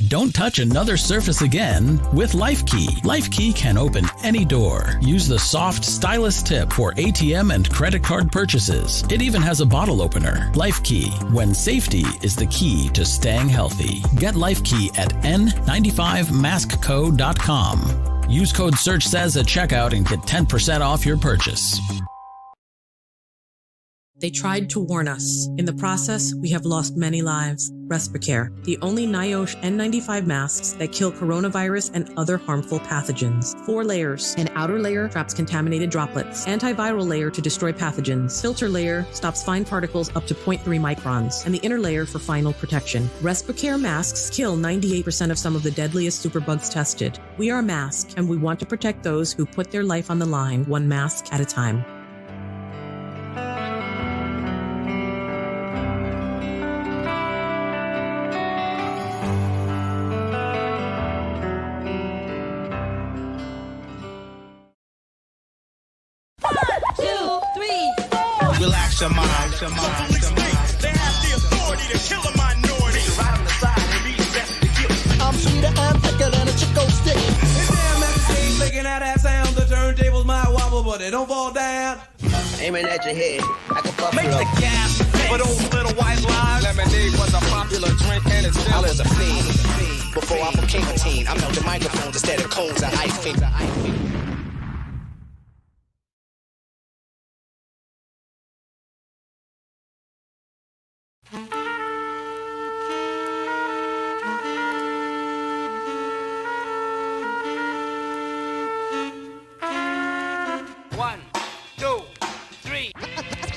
Don't touch another surface again with LifeKey. LifeKey can open any door. Use the soft, stylus tip for ATM and credit card purchases. It even has a bottle opener. LifeKey, when safety is the key to staying healthy. Get LifeKey at n95maskco.com. Use code SEARCH at checkout and get 10% off your purchase. They tried to warn us. In the process, we have lost many lives. Respiracare, the only NIOSH N95 masks that kill coronavirus and other harmful pathogens. 4 layers. An outer layer traps contaminated droplets. Antiviral layer to destroy pathogens. Filter layer stops fine particles up to 0.3 microns. And the inner layer for final protection. Respiracare masks kill 98% of some of the deadliest superbugs tested. We are masked, and we want to protect those who put their life on the line, one mask at a time. Relax your mind. They have the authority to kill a minority. Right on the side and be best to kill. I'm sweeter and thicker than a Chico stick. It's damn magazine making out that sound. The turntables might wobble, but they don't fall down. Aiming at your head like a buffalo. Make the gas for those little white lies. Lemonade was a popular drink and it's still I was a fiend. Before I became a teen, I melted microphones instead of cones and ice cream.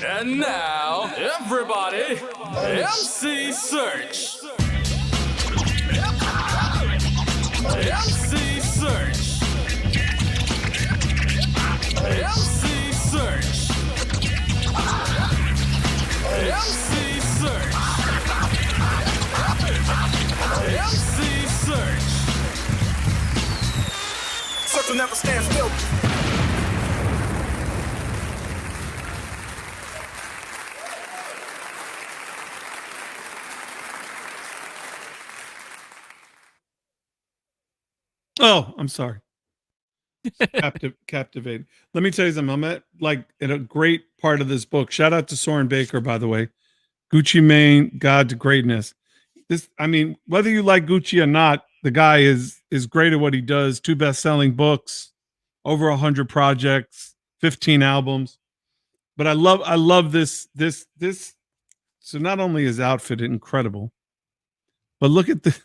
And now, everybody, MC Serch. MC Serch. MC Serch. MC Serch. MC Serch. Search will never stand still. Oh, I'm sorry. Captivated. Let me tell you something. I'm at a great part of this book. Shout out to Soren Baker, by the way. Gucci Mane, God to Greatness. Whether you like Gucci or not, the guy is great at what he does. 2 best-selling books, over 100 projects, 15 albums. But I love this. So not only is outfit incredible, but look at the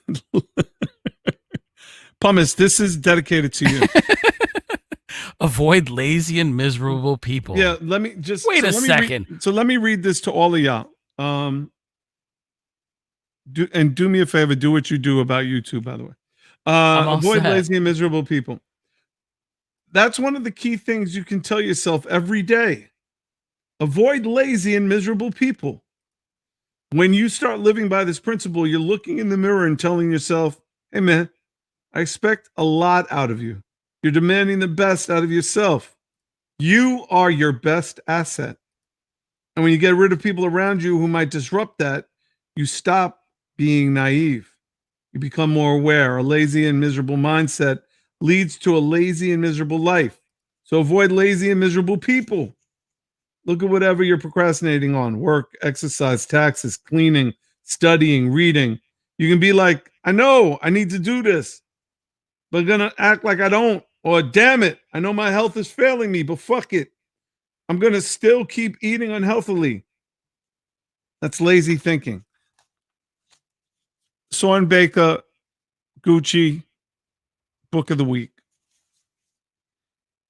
Pumice, this is dedicated to you. Avoid lazy and miserable people. Yeah, let me just wait a second. Let me read this to all of y'all. Do me a favor. Do what you do about YouTube, by the way. Avoid lazy and miserable people. That's one of the key things you can tell yourself every day. Avoid lazy and miserable people. When you start living by this principle, you're looking in the mirror and telling yourself, hey, man, I expect a lot out of you. You're demanding the best out of yourself. You are your best asset. And when you get rid of people around you who might disrupt that, you stop being naive. You become more aware. A lazy and miserable mindset leads to a lazy and miserable life. So avoid lazy and miserable people. Look at whatever you're procrastinating on: work, exercise, taxes, cleaning, studying, reading. You can be like, I know I need to do this, but gonna act like I don't. Or damn it, I know my health is failing me, but fuck it. I'm gonna still keep eating unhealthily. That's lazy thinking. Soren Baker, Gucci, book of the week.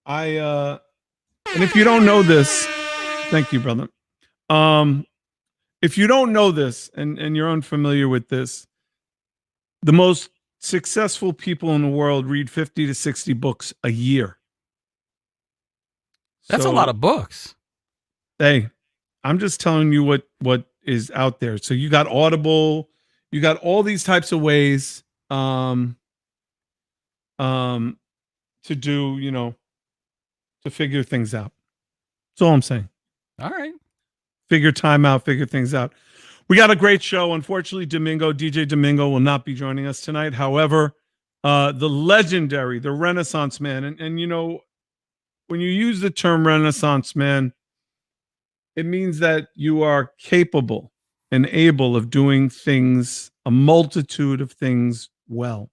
And if you don't know this, thank you, brother. If you don't know this and you're unfamiliar with this, the most successful people in the world read 50 to 60 books a year. That's a lot of books. Hey, I'm just telling you what is out there. So you got Audible, you got all these types of ways to do, to figure things out. That's all I'm saying. All right. Figure time out, figure things out. We got a great show. Unfortunately, DJ Domingo will not be joining us tonight. However, the legendary, the Renaissance man, and you know, when you use the term Renaissance man, it means that you are capable and able of doing things, a multitude of things well.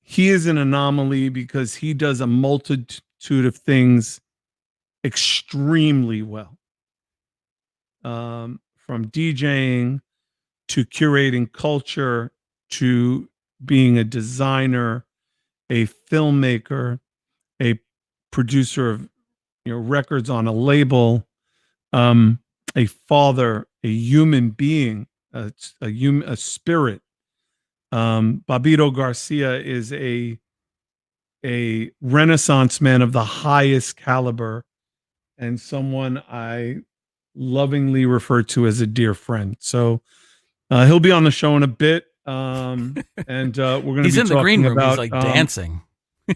He is an anomaly because he does a multitude of things extremely well. From DJing to curating culture to being a designer, a filmmaker, a producer of records on a label, a father, a human being, a spirit. Bobito Garcia is a Renaissance man of the highest caliber, and someone I lovingly refer to as a dear friend. So he'll be on the show in a bit, and we're going to. He's be in the green room. About, he's like dancing.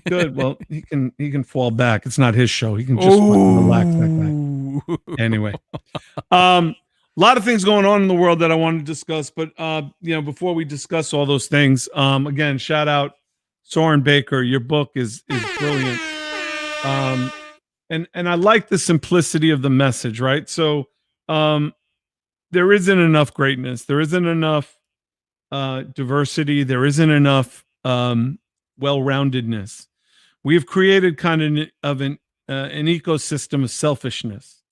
Good. Well, he can fall back. It's not his show. He can just relax that guy. Anyway, a lot of things going on in the world that I want to discuss, but before we discuss all those things, again, shout out Soren Baker. Your book is brilliant. And I like the simplicity of the message, right? So there isn't enough greatness. There isn't enough diversity. There isn't enough well-roundedness. We have created kind of an ecosystem of selfishness.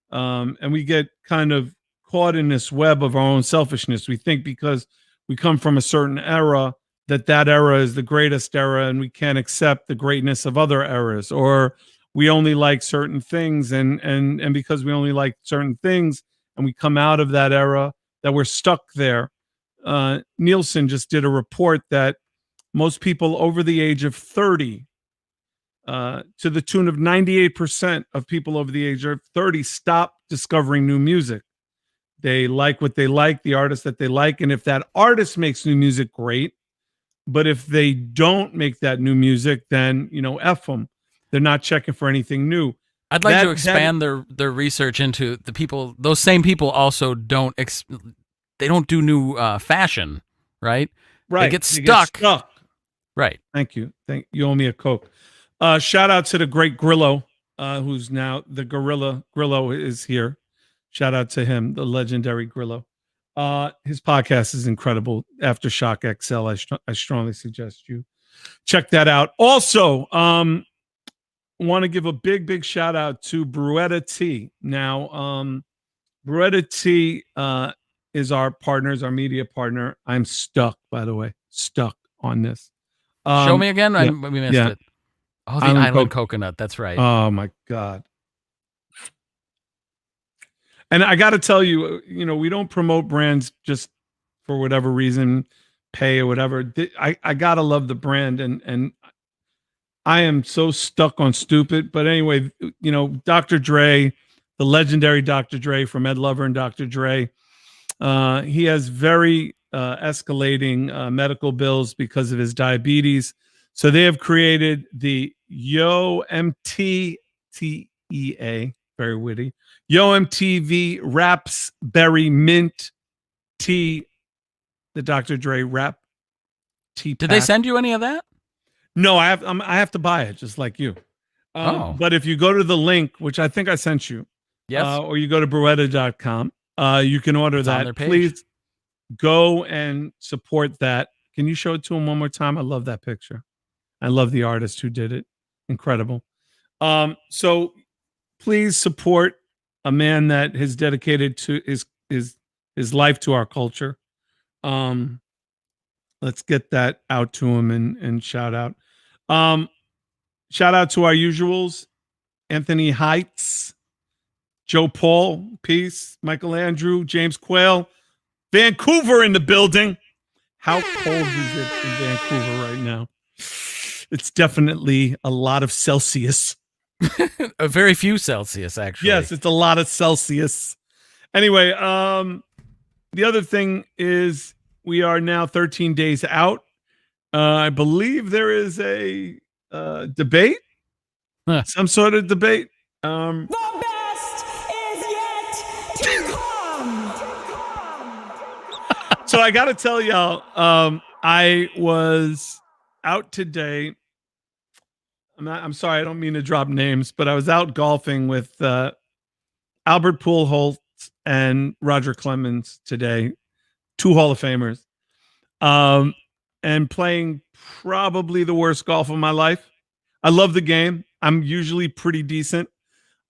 And we get kind of caught in this web of our own selfishness. We think because we come from a certain era that era is the greatest era and we can't accept the greatness of other eras, or we only like certain things and because we only like certain things and we come out of that era that we're stuck there. Nielsen just did a report that most people over the age of 30, to the tune of 98% of people over the age of 30 stop discovering new music. They like what they like, the artist that they like, and if that artist makes new music, great. But if they don't make that new music, then, F them. They're not checking for anything new. I'd like to expand their research into the people. Those same people also don't do new fashion, right? Right. They get stuck. Right. Thank you. You owe me a Coke. Shout out to the great Grillo, who's now the Gorilla. Grillo is here. Shout out to him, the legendary Grillo. His podcast is incredible. Aftershock XL. I strongly suggest you check that out. Also, want to give a big shout out to Bruetta Tea. Now, Bruetta Tea is our media partner. I'm stuck, by the way, on this. Show me again. Yeah, we missed it. Oh, the Island Coconut. That's right. Oh my God. And I got to tell you, we don't promote brands just for whatever reason, pay or whatever. I got to love the brand. And I am so stuck on stupid. But anyway, Dr. Dre, the legendary Dr. Dre from Ed Lover and Dr. Dre, he has very escalating medical bills because of his diabetes. So they have created the Yo MTTEA, very witty, Yo MTV Raspberry Mint Tea, the Dr. Dre Rap Tea. Did they send you any of that? No, I have to buy it just like you. But if you go to the link, which I think I sent you, yes, or you go to Bruetta.com, you can order that. Please go and support that. Can you show it to him one more time? I love that picture. I love the artist who did it. Incredible. So please support a man that has dedicated to his life to our culture. Let's get that out to him and shout out. Shout out to our usuals, Anthony Heights, Joe Paul, peace, Michael Andrew, James Quayle, Vancouver in the building. How cold is it in Vancouver right now? It's definitely a lot of Celsius. A very few Celsius, actually. Yes, it's a lot of Celsius. Anyway, the other thing is we are now 13 days out. I believe there is a debate, some sort of debate. The best is yet to come. So I got to tell y'all, I was out today. I'm sorry, I don't mean to drop names, but I was out golfing with Albert Pujols and Roger Clemens today, 2 Hall of Famers, and playing probably the worst golf of my life. I love the game. I'm usually pretty decent,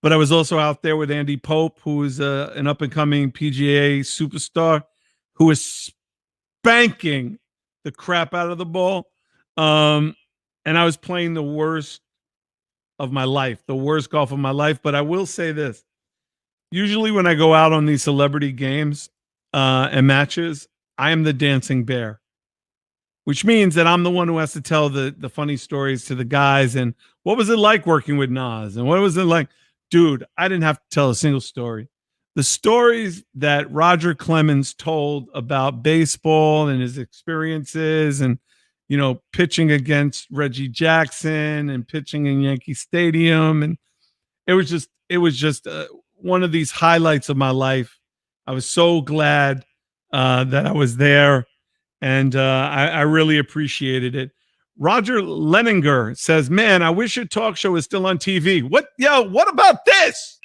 but I was also out there with Andy Pope, who is an up-and-coming PGA superstar, who is spanking the crap out of the ball. And I was playing the worst of my life, the worst golf of my life. But I will say this. Usually when I go out on these celebrity games and matches, I am the dancing bear, which means that I'm the one who has to tell the funny stories to the guys. And what was it like working with Nas? And what was it like? Dude, I didn't have to tell a single story. The stories that Roger Clemens told about baseball and his experiences and, pitching against Reggie Jackson and pitching in Yankee Stadium. And it was just one of these highlights of my life. I was so glad that I was there, and I really appreciated it. Roger Leninger says, man, I wish your talk show was still on TV. What about this?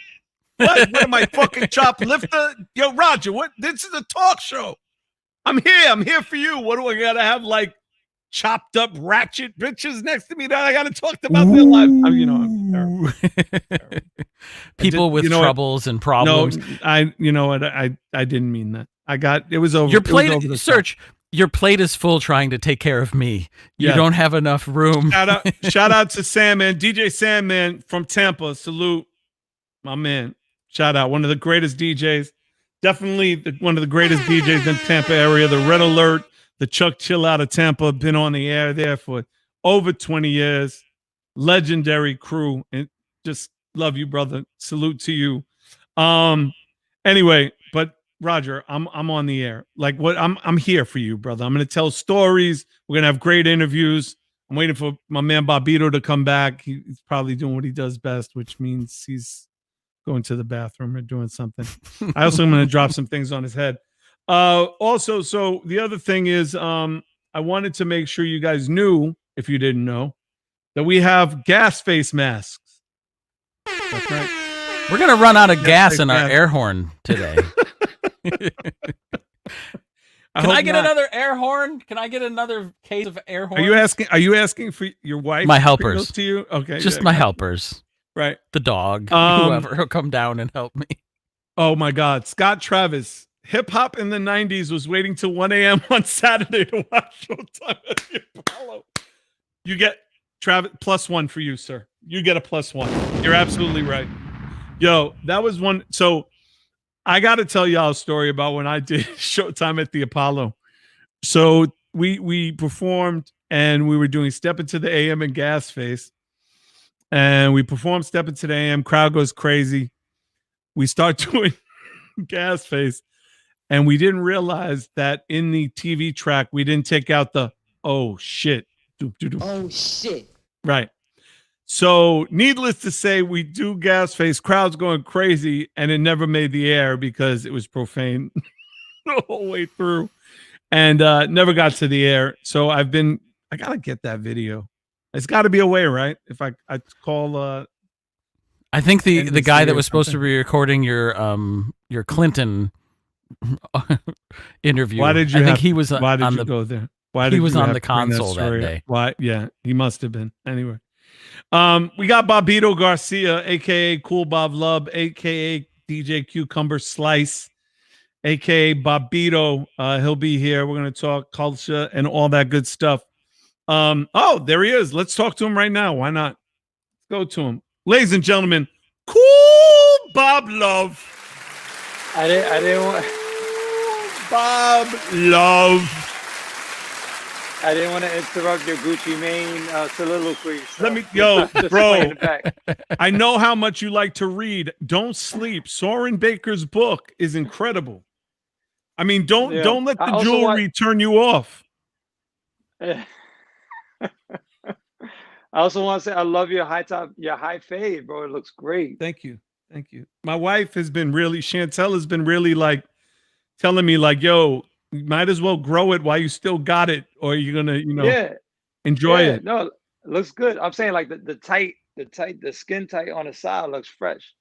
What am I, fucking choplifter? Yo, Roger, this is a talk show. I'm here for you. What do I gotta have, like, chopped up ratchet bitches next to me that I gotta talk about their lives? I'm terrible. People with troubles and problems. No, I didn't mean that. It was over. Your plate, Serch, your plate is full trying to take care of me. You don't have enough room. Shout out to Sandman, DJ Sandman from Tampa. Salute, my man. Shout out, one of the greatest DJs. Definitely one of the greatest DJs in Tampa area. The Red Alert, the Chuck Chill out of Tampa, been on the air there for over 20 years. Legendary crew, and just love you, brother. Salute to you. Anyway, but Roger, I'm on the air. Like, what? I'm here for you, brother. I'm going to tell stories. We're going to have great interviews. I'm waiting for my man Bobito to come back. He's probably doing what he does best, which means he's going to the bathroom or doing something. I also am going to drop some things on his head. Also, so the other thing is, I wanted to make sure you guys knew, if you didn't know, that we have gas face masks. That's right. We're going to run out of gas in our air horn today. Can I get another air horn? Can I get another case of air horn? Are you asking for your wife? My helpers. To you? Okay. Just my helpers. Right. The dog. Whoever will come down and help me. Oh my God. Scott Travis. Hip hop in the 90s was waiting till 1 a.m. on Saturday to watch Showtime at the Apollo. You get Travis +1 for you, sir. You get a +1. You're absolutely right. Yo, that was one. So I got to tell y'all a story about when I did Showtime at the Apollo. So we performed and we were doing Step Into the AM and Gas Face. And we performed Step Into the AM. Crowd goes crazy. We start doing Gas Face. And we didn't realize that in the TV track, we didn't take out the, oh, shit. Oh, shit. Right. So needless to say, we do Gas Face. Crowd's going crazy. And it never made the air because it was profane the whole way through. And never got to the air. So I got to get that video. It's got to be a way, right? If I call I think the guy that was supposed to be recording your Clinton interview. Why did you? I think he was. Why did you go there? Why did he was you on the console that day? Why? Yeah, he must have been. Anyway, we got Bobito Garcia, aka Cool Bob Love, aka DJ Cucumber Slice, aka Bobito. He'll be here. We're gonna talk culture and all that good stuff. Oh, there he is. Let's talk to him right now. Why not? Let's go to him. Ladies and gentlemen, Cool Bob Love. I didn't want Bob Love. I didn't want to interrupt your Gucci Mane soliloquy. So Let me, yo, bro. I know how much you like to read. Don't sleep. Soren Baker's book is incredible. I mean, don't let the jewelry turn you off. I also want to say I love your high fade, bro. It looks great. Thank you. My wife has been Chantel has been really like telling me like, yo, you might as well grow it while you still got it, or you're gonna, Yeah, enjoy yeah. it. No, it looks good. I'm saying like the skin tight on the side looks fresh.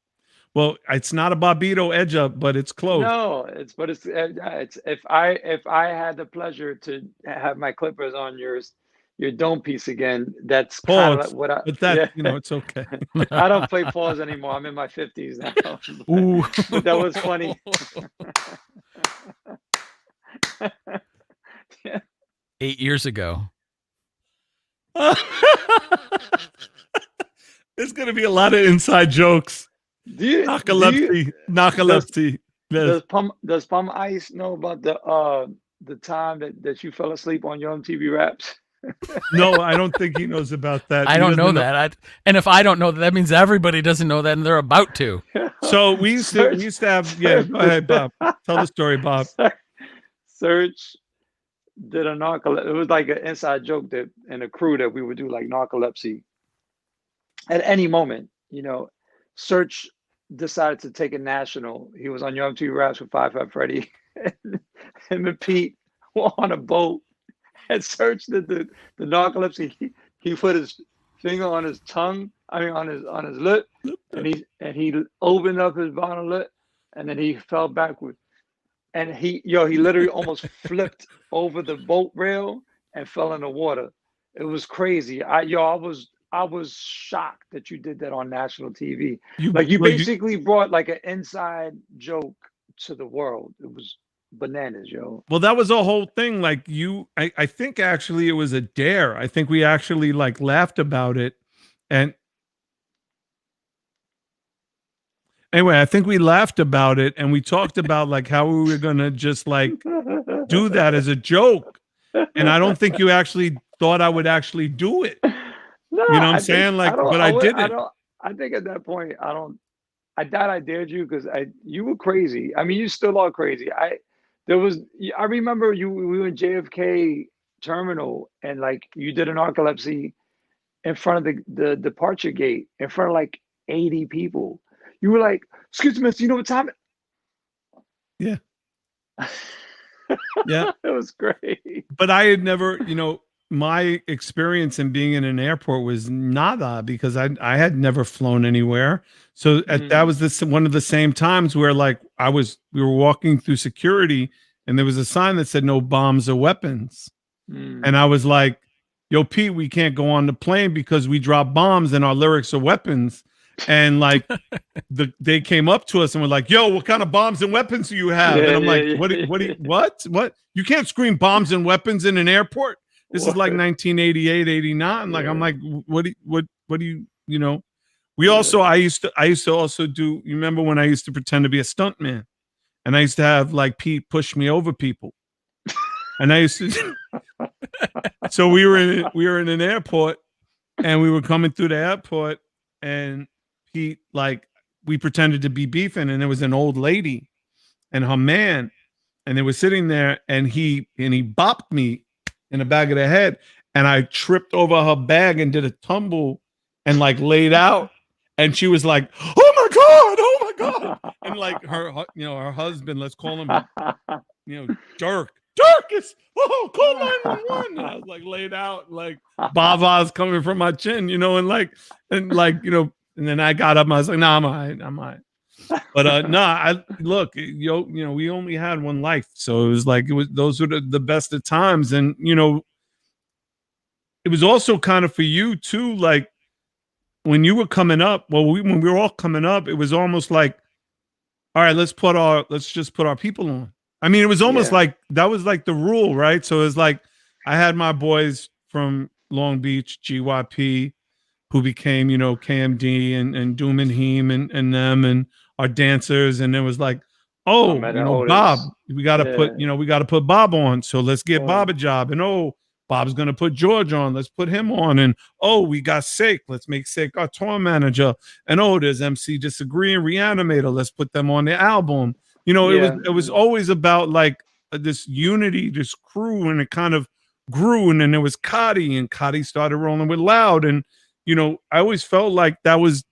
Well, it's not a Bobito edge up, but it's close. No, it's if I had the pleasure to have my clippers on your dome piece again, that's kind of like Pause. what I But that, yeah. it's okay. I don't play pause anymore. I'm in my 50s now. Ooh. But that was funny. Yeah. 8 years ago. There's gonna be a lot of inside jokes. Narcolepsy. Narcolepsy. Does Pum Ice know about the time that you fell asleep on your MTV Raps? No, I don't think he knows about that. I don't know that. And if I don't know that means everybody doesn't know that, and they're about to. So we used to have. Yeah, go ahead, Bob. Tell the story, Bob. Serch did a narcolepsy. It was like an inside joke that in a crew that we would do like narcolepsy at any moment. Serch decided to take it national. He was on Young T Raps with Five Five Freddy. Him and Pete were on a boat and Serch did the narcolepsy. He put his finger on his tongue. On his lip, and he opened up his bottom lip, and then he fell backward. And he literally almost flipped over the boat rail and fell in the water. It was crazy. I was shocked that you did that on national TV. You basically brought like an inside joke to the world. It was bananas, yo. Well, that was a whole thing. Like I think actually it was a dare. I think we actually like laughed about it. And anyway, I think we laughed about it and we talked about like how we were going to just like do that as a joke. And I don't think you actually thought I would actually do it. No, you know what I'm saying? Like, but I did it. I think at that point, I doubt I dared you because you were crazy. I mean, you still are crazy. I remember we were in JFK terminal and like you did a narcolepsy in front of the departure gate in front of like 80 people. You were like, excuse me, you know what time? Yeah. Yeah. It was great. But I had never, my experience in being in an airport was nada because I had never flown anywhere. So that was one of the same times where like we were walking through security and there was a sign that said no bombs or weapons. And I was like, yo, Pete, we can't go on the plane because we drop bombs and our lyrics are weapons. And like they came up to us and were like, yo, what kind of bombs and weapons do you have? And I'm like, what? You can't scream bombs and weapons in an airport. This is like 1988, 89. Like, I'm like, what do you, we also, I used to also do, you remember when I used to pretend to be a stuntman and I used to have like Pete push me over people. And I used to, so we were in an airport and we were coming through the airport and Pete, like, we pretended to be beefing and there was an old lady and her man and they were sitting there and he bopped me in the back of the head and I tripped over her bag and did a tumble and like laid out and she was like, oh my God. And like her husband, let's call him, Dirk is, call 911. And I was like laid out, like Bava's coming from my chin, and then I got up and I was like, I'm all right. But look, we only had one life. So it was like, those were the best of times. And, it was also kind of for you too, like when you were coming up, when we were all coming up, it was almost like, all right, let's just put our people on. I mean, it was almost like, that was like the rule, right? So it was like, I had my boys from Long Beach, GYP, who became, KMD and Doom and Heem and them and our dancers. And it was like, Bob, we got to put Bob on. So let's get Bob a job. And Bob's going to put George on. Let's put him on. And we got Sake. Let's make Sake our tour manager. And there's MC Disagree and Reanimator. Let's put them on the album. It was always about like this unity, this crew, and it kind of grew. And then there was Cotty, and Cotty started rolling with Loud. And, I always felt like that was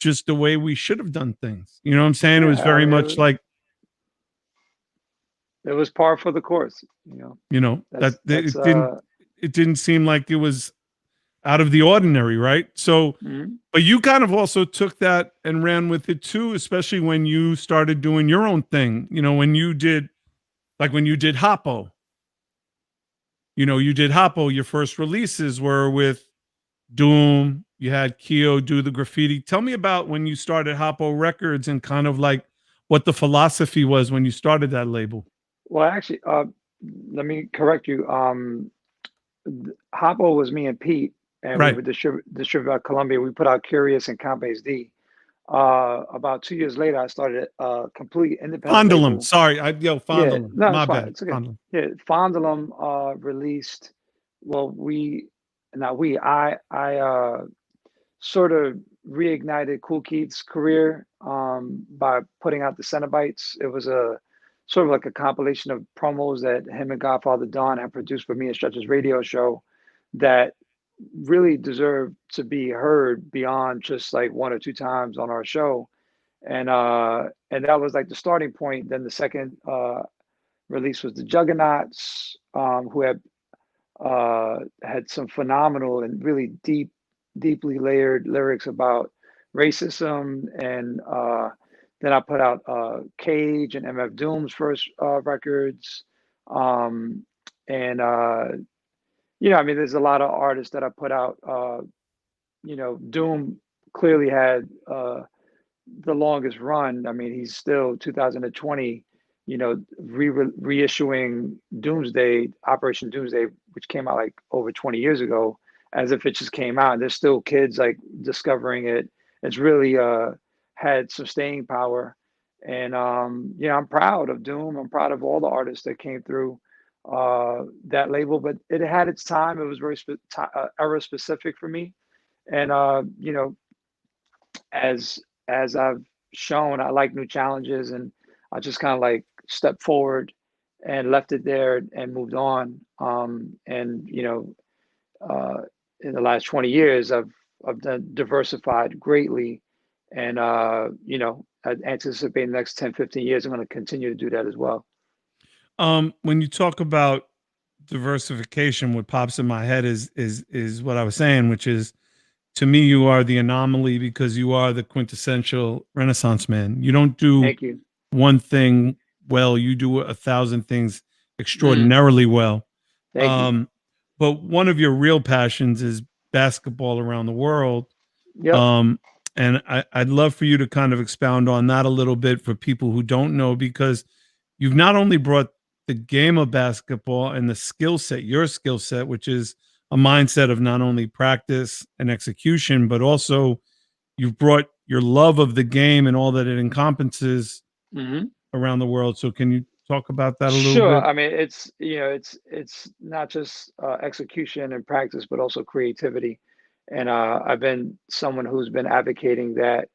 just the way we should have done things. You know what I'm saying? It was very much like. It was par for the course, it didn't seem like it was out of the ordinary, right? So, but you kind of also took that and ran with it too, especially when you started doing your own thing. When you did Hoppo. You did Hoppo. Your first releases were with Doom. You had Keo do the graffiti. Tell me about when you started Hoppo Records and kind of like what the philosophy was when you started that label. Well, actually, let me correct you. Hoppo was me and Pete, and we were distributed by Columbia. We put out Curious and Compes D. About 2 years later, I started a complete independent Fondulum. label. Sorry, Fondulum. No, My it's fine. bad. It's okay. Fondulum. Yeah, Fondulum released. Well, I sort of reignited Kool Keith's career by putting out the Cenobites. It was a sort of like a compilation of promos that him and Godfather Don had produced for me and Stretch's radio show that really deserved to be heard beyond just like 1 or 2 times on our show. And that was like the starting point. Then the second release was the Juggernauts, who had some phenomenal and really deeply layered lyrics about racism. And then I put out Cage and MF Doom's first records. There's a lot of artists that I put out. Doom clearly had the longest run. I mean, he's still 2020, reissuing Doomsday, Operation Doomsday, which came out like over 20 years ago, as if it just came out. There's still kids like discovering it. It's really had some staying power. And I'm proud of Doom. I'm proud of all the artists that came through that label, but it had its time. It was very era specific for me. And as I've shown, I like new challenges, and I just kind of like stepped forward and left it there and moved on. In the last 20 years, I've done diversified greatly, and I anticipate in the next 10, 15 years, I'm going to continue to do that as well. When you talk about diversification, what pops in my head is what I was saying, which is, to me, you are the anomaly because you are the quintessential Renaissance man. You don't do one thing well. You do 1,000 things extraordinarily well. But one of your real passions is basketball around the world. Yep. And I'd love for you to kind of expound on that a little bit for people who don't know, because you've not only brought the game of basketball and the skill set, your skill set, which is a mindset of not only practice and execution, but also you've brought your love of the game and all that it encompasses around the world. So can you talk about that a little bit? Sure. I mean, it's not just execution and practice, but also creativity. And I've been someone who's been advocating that,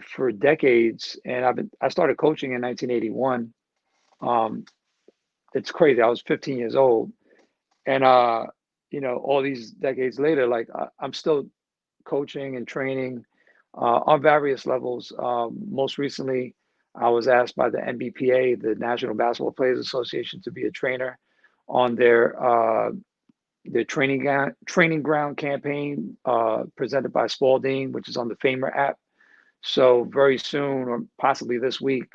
for decades. And I started coaching in 1981. It's crazy. I was 15 years old, and all these decades later, like I'm still coaching and training on various levels. Most recently, I was asked by the NBPA, the National Basketball Players Association, to be a trainer on their training ground campaign presented by Spalding, which is on the Famer app. So very soon, or possibly this week,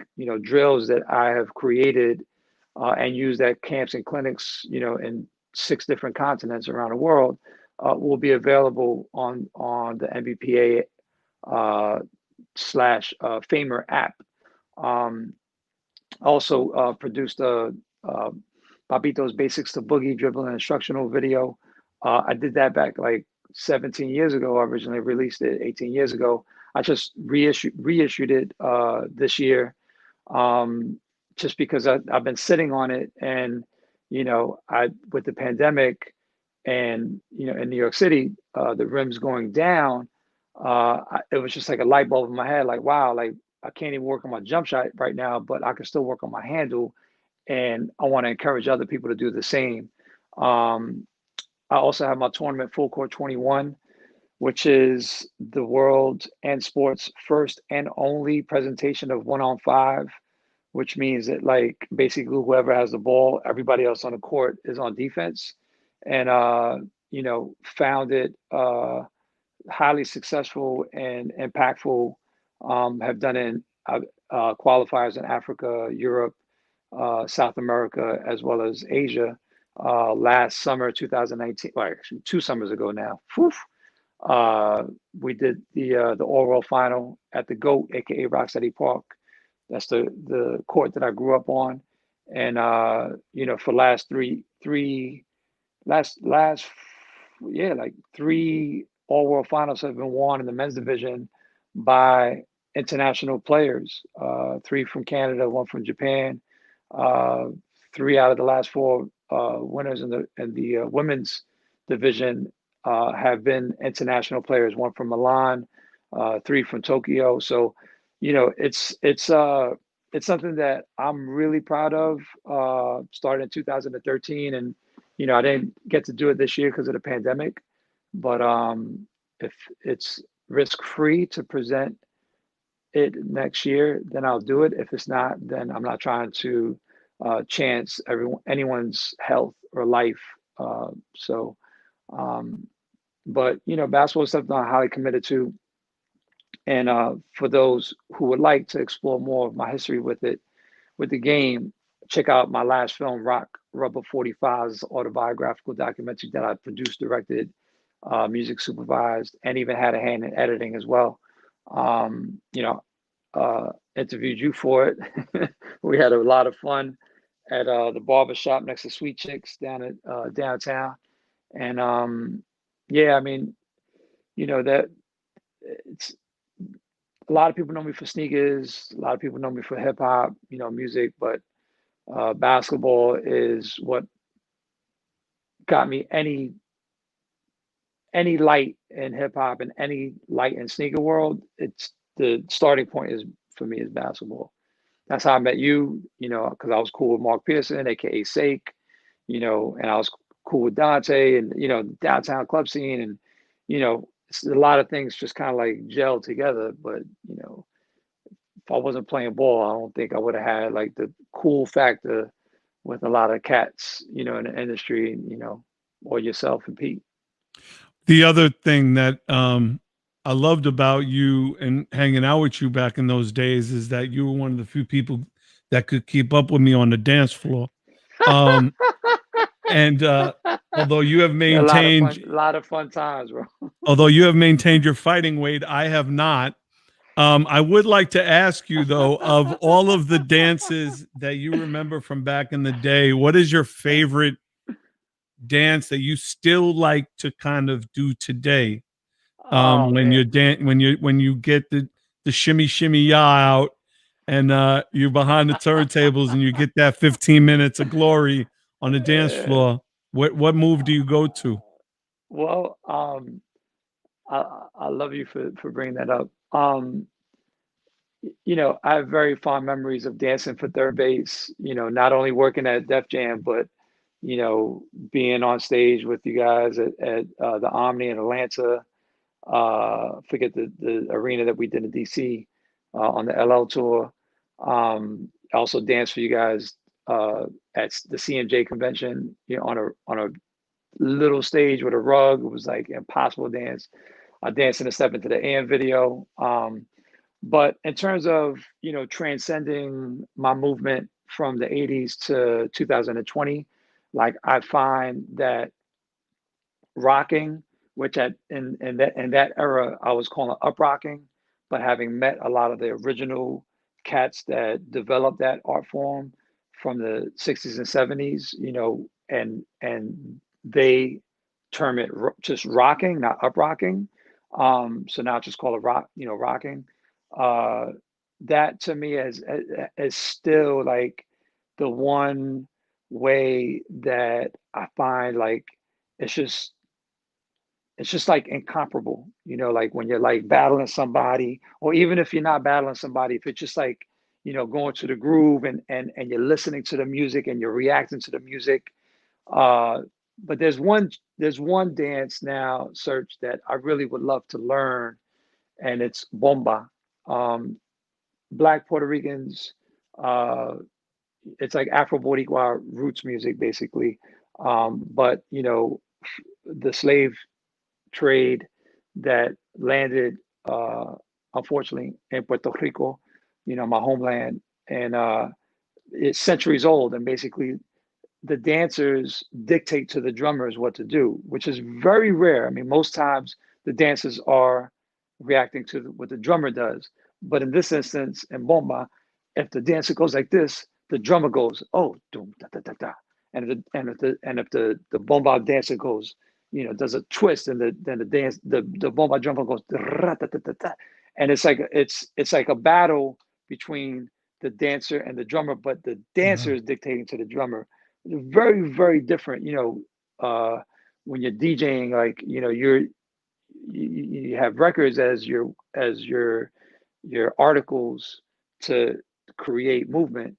drills that I have created and used at camps and clinics, in 6 different continents around the world, will be available on the NBPA / Famer app. Also produced Bobito's Basics to Boogie Dribble and instructional video. I did that back like 17 years ago. I originally released it 18 years ago. I just reissued it this year, just because I've been sitting on it, and with the pandemic, and in New York City, the rims going down, it was just like a light bulb in my head, like, wow, like I can't even work on my jump shot right now, but I can still work on my handle, and I want to encourage other people to do the same. I also have my tournament Full Court 21, which is the world and sports first and only presentation of 1-on-5 which means that like basically whoever has the ball, everybody else on the court is on defense. And found it highly successful and impactful. Have done it in qualifiers in Africa, Europe, South America, as well as Asia. Last summer, 2019, well, actually 2 summers ago now. Whew, we did the oral final at the GOAT, aka Rocksteady Park. That's the court that I grew up on, and for last like three all world finals have been won in the men's division by international players. Three from Canada, one from Japan. Three out of the last four winners in the women's division have been international players. One from Milan, three from Tokyo. So, it's something that I'm really proud of. Started in 2013, and I didn't get to do it this year because of the pandemic. But if it's risk-free to present it next year, then I'll do it. If it's not, then I'm not trying to chance anyone's health or life. But basketball is something I'm highly committed to. And for those who would like to explore more of my history with the game, check out my last film, Rock Rubber 45's autobiographical documentary that I produced, directed, music supervised, and even had a hand in editing as well. Interviewed you for it. We had a lot of fun at the barber shop next to Sweet Chicks down at downtown. And that it's a lot of people know me for sneakers. A lot of people know me for hip hop, music, but basketball is what got me any light in hip hop and any light in sneaker world. It's the starting point for me is basketball. That's how I met you, because I was cool with Mark Pearson, aka Serch, and I was cool with Dante and downtown club scene, and it's a lot of things just kind of like gel together. But if I wasn't playing ball, I don't think I would have had like the cool factor with a lot of cats, in the industry, or yourself and Pete. The other thing that I loved about you and hanging out with you back in those days is that you were one of the few people that could keep up with me on the dance floor. And although you have maintained a lot of fun times, bro. Although you have maintained your fighting weight, I have not. I would like to ask you though, of all of the dances that you remember from back in the day, what is your favorite dance that you still like to kind of do today? When you get the shimmy ya out and you're behind the turntables and you get that 15 minutes of glory on the dance floor, what move do you go to? Well, I love you for bringing that up. I have very fond memories of dancing for third base, not only working at Def Jam, but being on stage with you guys at the Omni in Atlanta. Forget the arena that we did in DC on the LL tour. Also danced for you guys at the CMJ convention, on a little stage with a rug. It was like impossible to dance. I danced in a Step Into the AM video. But in terms of transcending my movement from the 80s to 2020, like I find that rocking, which in that era I was calling up rocking, but having met a lot of the original cats that developed that art form from the 60s and 70s, and they term it just rocking, not up rocking. So now just call it rock, rocking. That to me is still like the one way that I find like it's just like incomparable, like when you're like battling somebody, or even if you're not battling somebody, if it's just like, going to the groove and you're listening to the music and you're reacting to the music. But there's one dance now, Serch, that I really would love to learn, and it's bomba. Black Puerto Ricans It's like Afro Boricua roots music, basically. But you know, the slave trade that landed, unfortunately, in Puerto Rico, you know, my homeland, and it's centuries old, and basically the dancers dictate to the drummers what to do, which is very rare. I mean, most times the dancers are reacting to what the drummer does. But in this instance, in bomba, if the dancer goes like this, the drummer goes, oh, doom, da, da, da, da. And if the bomba dancer goes, you know, does a twist, and the bomba drummer goes, da, da, da, da, da. And it's like a battle between the dancer and the drummer, but the dancer is dictating to the drummer. Very, very different. You know, when you're DJing, like, you know, you have records as your articles to create movement,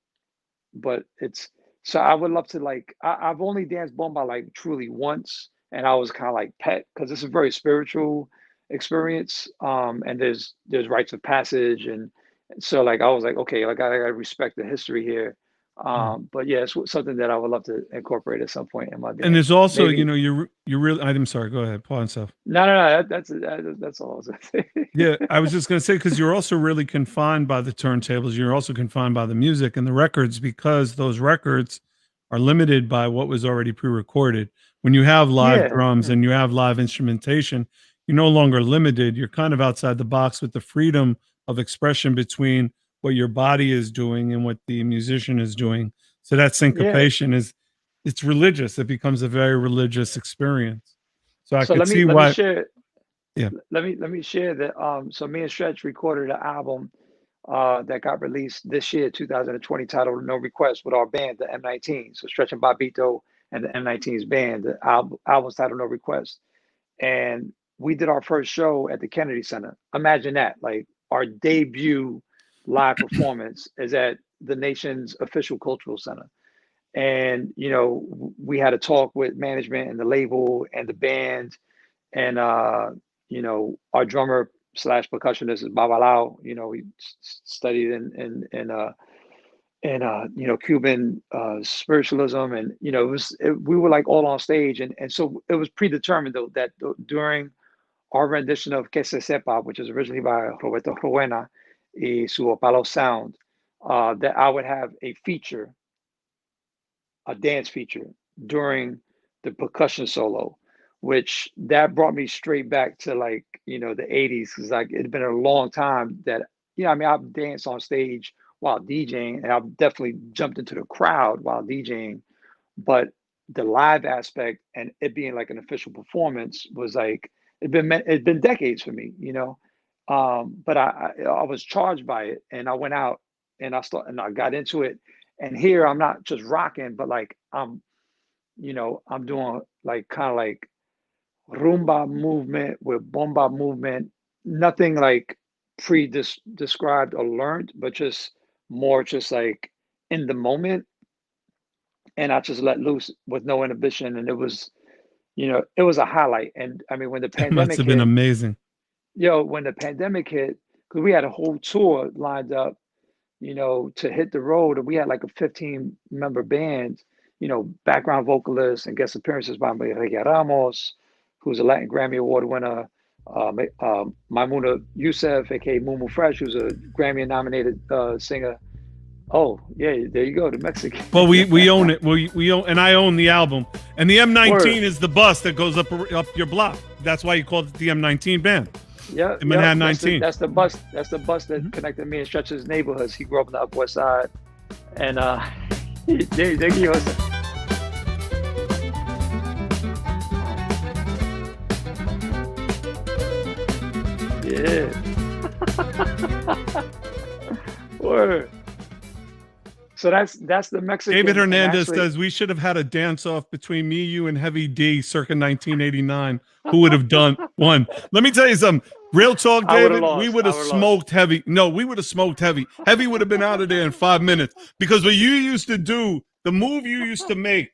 but it's so I would love to, like, I've only danced bomba like truly once, and I was kind of like pet, because it's a very spiritual experience, and there's rites of passage, and so like I was like, okay, like I gotta respect the history here. But yeah, it's something that I would love to incorporate at some point in my dance. And there's also, Maybe. you know, you're really. I'm sorry. Go ahead, Paul and stuff. No. That's all I was gonna say. Yeah, I was just going to say, because you're also really confined by the turntables. You're also confined by the music and the records, because those records are limited by what was already pre-recorded. When you have live drums and you have live instrumentation, you're no longer limited. You're kind of outside the box with the freedom of expression between what your body is doing and what the musician is doing. So that syncopation it's religious. It becomes a very religious experience. So I could see why. Yeah. Let me share that. So me and Stretch recorded an album that got released this year, 2020, titled No Request, with our band, the M19. So Stretch and Bobito and the M19's band. The album's titled No Request. And we did our first show at the Kennedy Center. Imagine that. Like, our debut live performance is at the nation's official cultural center. And, you know, we had a talk with management and the label and the band. And, you know, our drummer / percussionist is Babalao. You know, he studied in you know, Cuban spiritualism. And, you know, we were like all on stage. And so it was predetermined, though, that during our rendition of Que Se Sepa, which is originally by Roberto Rowena, y Su Palo Sound, that I would have a dance feature during the percussion solo, which that brought me straight back to, like, you know, the 80s. Because like it'd been a long time that, you know, I mean, I've danced on stage while DJing, and I've definitely jumped into the crowd while DJing, but the live aspect and it being like an official performance was like, it'd been decades for me, you know. But I was charged by it, and I went out and I got into it. And here I'm not just rocking, but like I'm doing like kind of like rumba movement with bomba movement, nothing like described or learned, but just more just like in the moment. And I just let loose with no inhibition, and it was, you know, it was a highlight. And I mean, when the pandemic must have been amazing. When the pandemic hit, because we had a whole tour lined up, you know, to hit the road, and we had like a 15-member band, you know, background vocalists and guest appearances by Miguel Ramos, who's a Latin Grammy Award winner, Maimuna Youssef, aka Mumu Fresh, who's a Grammy-nominated singer. Oh yeah, there you go, the Mexican. Well, we own it. We own, and I own the album. And the M19 is the bus that goes up your block. That's why you called it the M19 band. Yeah, the Manhattan 19. That's the bus. That's the bus that connected me and Stretch's neighborhoods. He grew up in the Upper West Side, and there you go. Yeah. Word. So that's the Mexican. David Hernandez says we should have had a dance off between me, you, and Heavy D circa 1989. Who would have won? Let me tell you something. Real talk, David. We would have smoked Heavy. No, we would have smoked Heavy. Heavy would have been out of there in 5 minutes, because what you used to do, the move you used to make.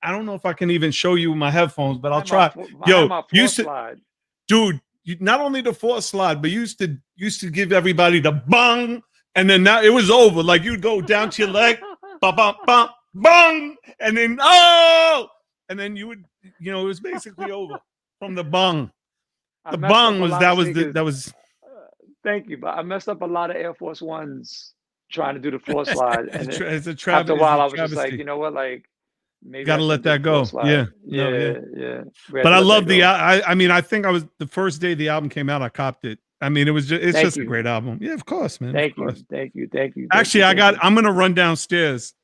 I don't know if I can even show you my headphones, but I'll try. Dude, not only the fourth slide, but you used to give everybody the bang, And then now it was over. Like you'd go down to your leg, bum, bum, bum, bung, and then and then you would, it was basically over from the bung. The bung was that was. Thank you, but I messed up a lot of Air Force Ones trying to do the floor slide, and it's a travesty. After a while, I was just like, you know what, like maybe gotta let that go. Yeah, yeah. But I love the. I mean, I think I was the first day the album came out. I copped it. I mean, it's just a great album. Yeah, of course, man. Thank you. Actually, I'm gonna run downstairs.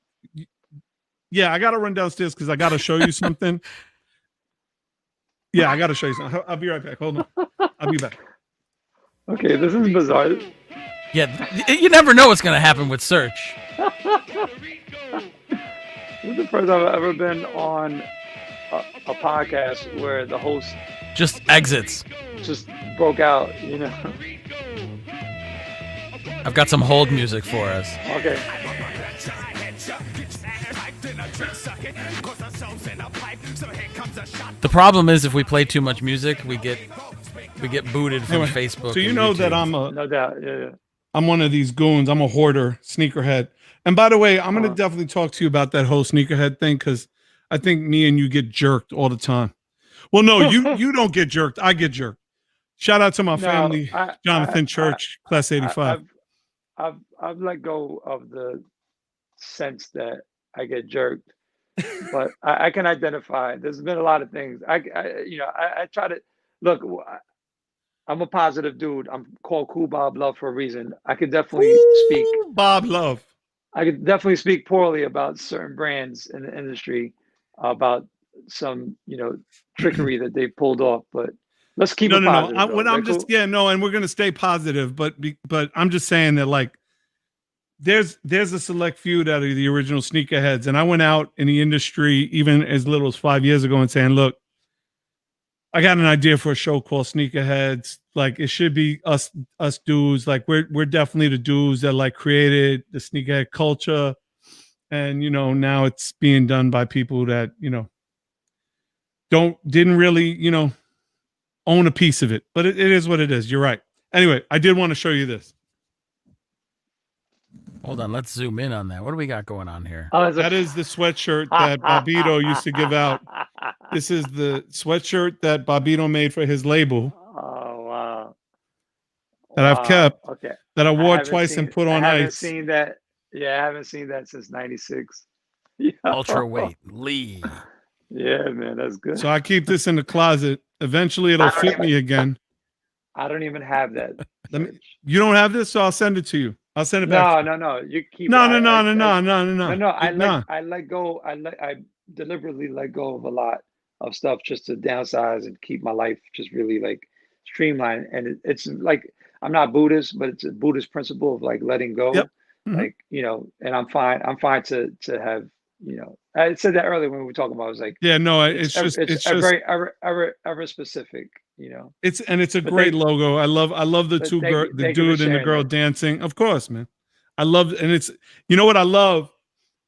Yeah, I gotta run downstairs because I gotta show you something. Yeah, I gotta show you something. I'll be right back. Hold on. I'll be back. Okay, this is bizarre. Yeah, you never know what's gonna happen with Serch. This is the first time I've ever been on a podcast where the host just exits. Just broke out, I've got some hold music for us. Okay. The problem is if we play too much music, we get booted from Facebook. So you know YouTube. that no doubt, yeah. I'm one of these goons. I'm a hoarder, sneakerhead. And by the way, I'm gonna definitely talk to you about that whole sneakerhead thing because I think me and you get jerked all the time. Well, no, you don't get jerked. I get jerked. Shout out to my family, Jonathan Church, class 85. I've let go of the sense that I get jerked, but I can identify. There's been a lot of things. I try to look. I'm a positive dude. I'm called Cool Bob Love for a reason. I could definitely speak Bob Love. I could definitely speak poorly about certain brands in the industry, about some trickery that they pulled off, but. Let's keep it positive. And we're gonna stay positive, but I'm just saying that like there's a select few that are the original sneakerheads, and I went out in the industry even as little as 5 years ago and saying, look, I got an idea for a show called Sneakerheads. Like it should be us dudes. Like we're definitely the dudes that like created the sneakerhead culture, and now it's being done by people that didn't really own a piece of it, but it is what it is. You're right. Anyway, I did want to show you this. Hold on, let's zoom in on that. What do we got going on here? That is the sweatshirt that Bobito used to give out. This is the sweatshirt that Bobito made for his label. Oh wow! That I've kept. Okay. That I wore twice and put on ice. I haven't seen that. Yeah, I haven't seen that since '96. Ultra weight Lee. Yeah, man, that's good. So I keep this in the closet. Eventually, it'll fit me again. I don't even have that. You don't have this, so I'll send it to you. I'll send it back. No. You keep. No. I deliberately let go of a lot of stuff just to downsize and keep my life just really like streamlined. And it's like I'm not Buddhist, but it's a Buddhist principle of like letting go. Yep. Like and I'm fine. I'm fine to have. I said that earlier when we were talking about. I was like, yeah, no, it's just very ever specific. It's a great logo. I love the the dude and the girl dancing. Of course, man. I love, and it's what I love.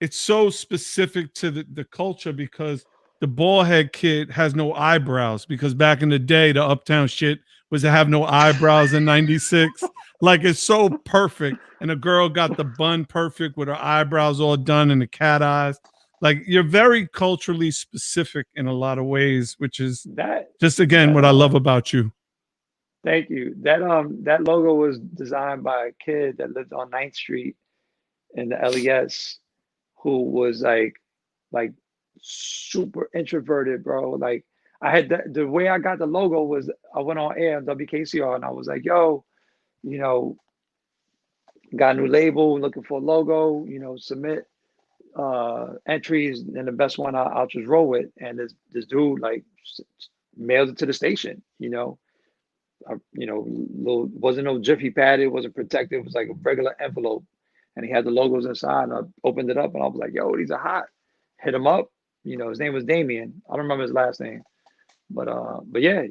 It's so specific to the culture because the bald head kid has no eyebrows because back in the day the uptown shit was to have no eyebrows in '96. Like it's so perfect. And the girl got the bun perfect with her eyebrows all done and the cat eyes. Like you're very culturally specific in a lot of ways, which is just again what I love about you. Thank you. That logo was designed by a kid that lived on 9th Street in the LES, who was like super introverted, bro. Like I had the way I got the logo was I went on air on WKCR and I was like, yo, got a new label, looking for a logo, submit entries, and the best one I'll just roll with. And this dude like mailed it to the station, wasn't no Jiffy pad, it wasn't protected, it was like a regular envelope, and he had the logos inside. And I opened it up and I was like, yo, these are hot. Hit him up. His name was Damien. I don't remember his last name, but yeah,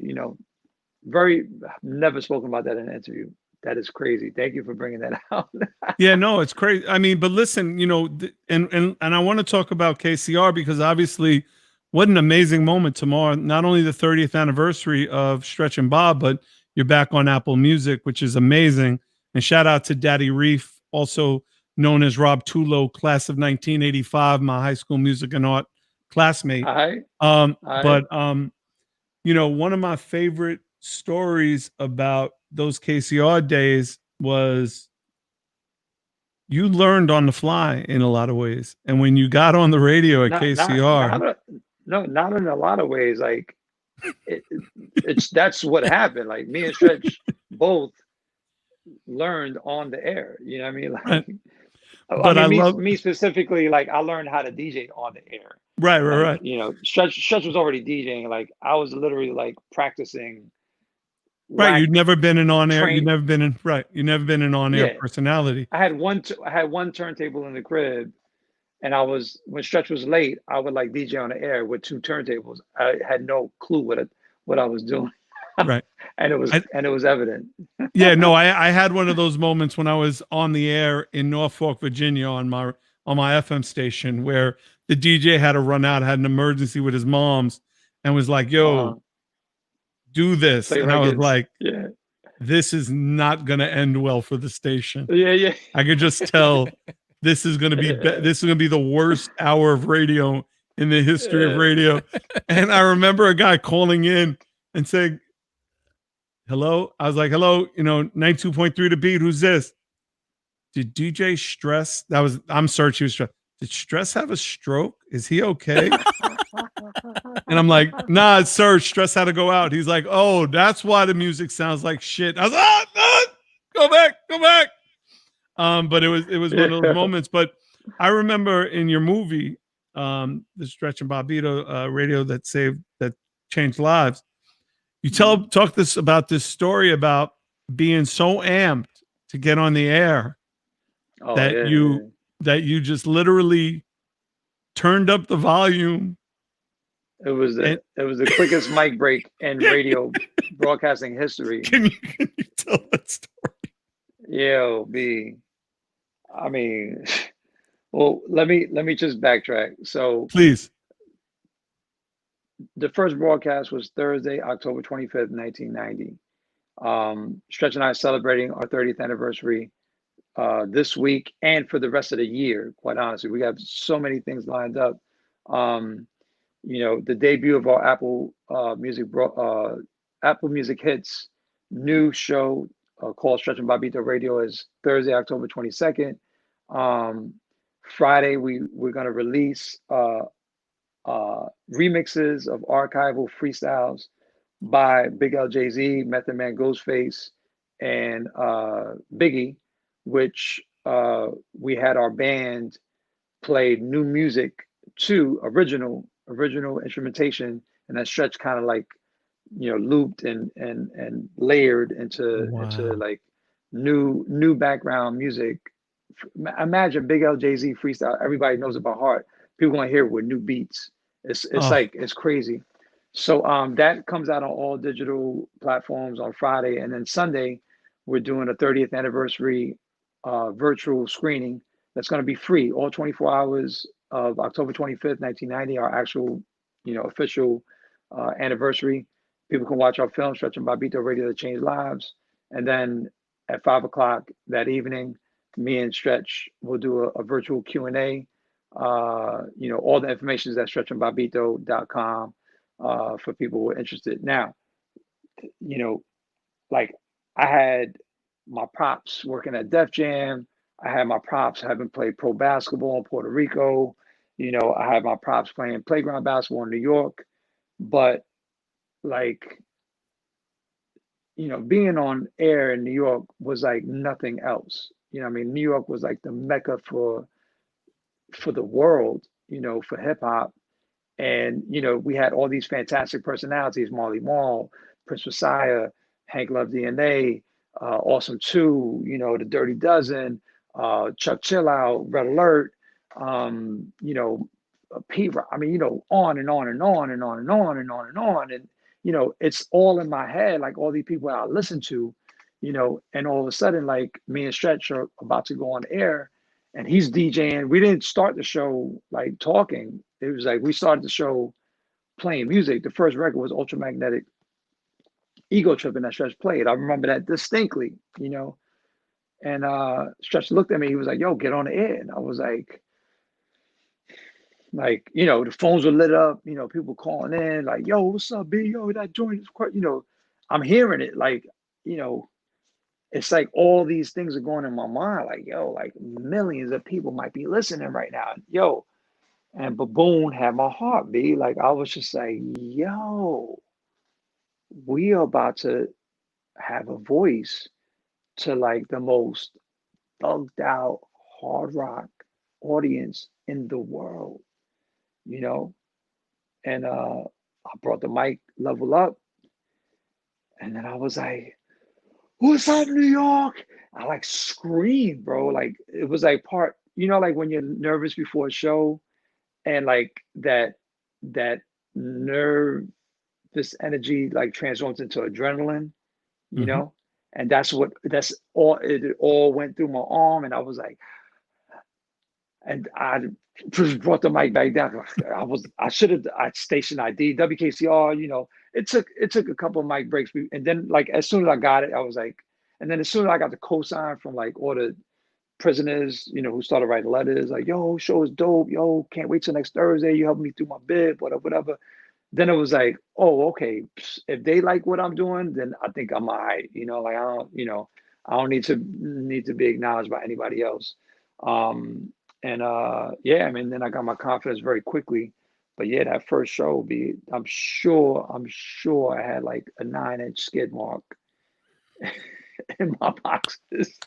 very never spoken about that in an interview. That is crazy. Thank you for bringing that out. Yeah, no, it's crazy. I mean, but listen, and I want to talk about KCR because obviously what an amazing moment tomorrow. Not only the 30th anniversary of Stretch and Bob, but you're back on Apple Music, which is amazing. And shout out to Daddy Reef also known as Rob Tulo, class of 1985, my high school music and art classmate. But you know, one of my favorite stories about those KCR days was you learned on the fly in a lot of ways. And when you got on the radio at KCR, not in a lot of ways. Like that's what happened. Like me and Stretch both learned on the air. You know what I mean? Like, right. But I mean, me specifically, like I learned how to DJ on the air. Right. You know, Stretch was already DJing. Like I was literally like practicing. Right, you'd never been an on-air. You've never been in. Right, you've never been an on-air personality. I had one turntable in the crib, and when Stretch was late, I would like DJ on the air with 2 turntables. I had no clue what I was doing. Right, and it was evident. Yeah, no, I had one of those moments when I was on the air in Norfolk, Virginia, on my FM station, where the DJ had to run out, had an emergency with his mom's, and was like, "Yo, do this," and I was like, "Yeah, this is not going to end well for the station." Yeah. I could just tell this is going to be the worst hour of radio in the history of radio. And I remember a guy calling in and saying, "Hello." I was like, "Hello, 92.3 The Beat. Who's this?" Did DJ Stress? I'm Serch. He was Stress. Did Stress have a stroke? Is he okay? And I'm like, "Nah, it's Serch. Stress had to go out." He's like, "Oh, that's why the music sounds like shit." I was like, go back. But it was one of those moments. But I remember in your movie, the Stretch and Bobito radio that changed lives. You talk about this story about being so amped to get on the air that you just literally turned up the volume. It was the quickest mic break in radio broadcasting history. Can you tell that story? Yeah, I mean, well, let me just backtrack. So please. The first broadcast was Thursday, October 25th, 1990. Stretch and I are celebrating our 30th anniversary this week and for the rest of the year. Quite honestly, we have so many things lined up. The debut of our Apple Music Hits new show called Stretch and Bobito Radio is Thursday, October 22nd. Friday, we're going to release remixes of archival freestyles by Big L, Jay-Z, Method Man, Ghostface, and Biggie, which we had our band play new music to original instrumentation, and that Stretch kind of like looped and layered into like new background music. Imagine Big L, Jay-Z freestyle. Everybody knows it by heart. People want to hear it with new beats. It's like it's crazy. So that comes out on all digital platforms on Friday, and then Sunday we're doing a 30th anniversary virtual screening that's going to be free all 24 hours of October 25th, 1990, our actual official anniversary. People can watch our film Stretch and Bobito Radio That Changed Lives, and then at 5:00 that evening, me and Stretch will do a virtual Q&A. All the information is at stretchandbobito.com for people who are interested. Now, like I had my props working at Def Jam. I had my props having played pro basketball in Puerto Rico. I had my props playing playground basketball in New York. But being on air in New York was like nothing else. New York was like the mecca for the world, for hip hop. And, we had all these fantastic personalities: Marley Marl, Prince Messiah, Hank Love DNA, Awesome 2, the Dirty Dozen, Chuck Chill Out, Red Alert, P-Rock. On and on and on and on and on and on and on. And, it's all in my head, like all these people I listen to, and all of a sudden, like me and Stretch are about to go on air and he's DJing. We didn't start the show like talking. It was like we started the show playing music. The first record was Ultramagnetic Ego Tripping that Stretch played. I remember that distinctly, And Stretch looked at me. He was like, "Yo, get on the air." And I was like, you know, the phones were lit up. You know, people calling in like, "Yo, what's up, B? Yo, that joint is quite." You know, I'm hearing it like, you know, it's like all these things are going in my mind. Like, yo, like millions of people might be listening right now. Yo, and Baboon had my heart, B. Like I was just like, yo, we are about to have a voice to like the most thugged out hard rock audience in the world, you know? And I brought the mic level up, and then I was like, "What's up, New York?" I like screamed, bro. Like it was like part, you know, like when you're nervous before a show and like that nerve, this energy like transforms into adrenaline, you Mm-hmm. know? And that's all it all went through my arm, and I was like, and I just brought the mic back down. I should have I stationed ID, WKCR, you know. It took a couple of mic breaks. And then like as soon as I got it, I was like, and then as soon as I got the cosign from like all the prisoners, you know, who started writing letters, like, yo, show is dope, yo, can't wait till next Thursday. You helped me through my bid, whatever, whatever. Then it was like, oh, okay, if they like what I'm doing, then I think I'm all right. You know, like I don't need to be acknowledged by anybody else. Um, and yeah, I mean, then I got my confidence very quickly. But yeah, that first show, I'm sure I had like a 9-inch skid mark in my boxes.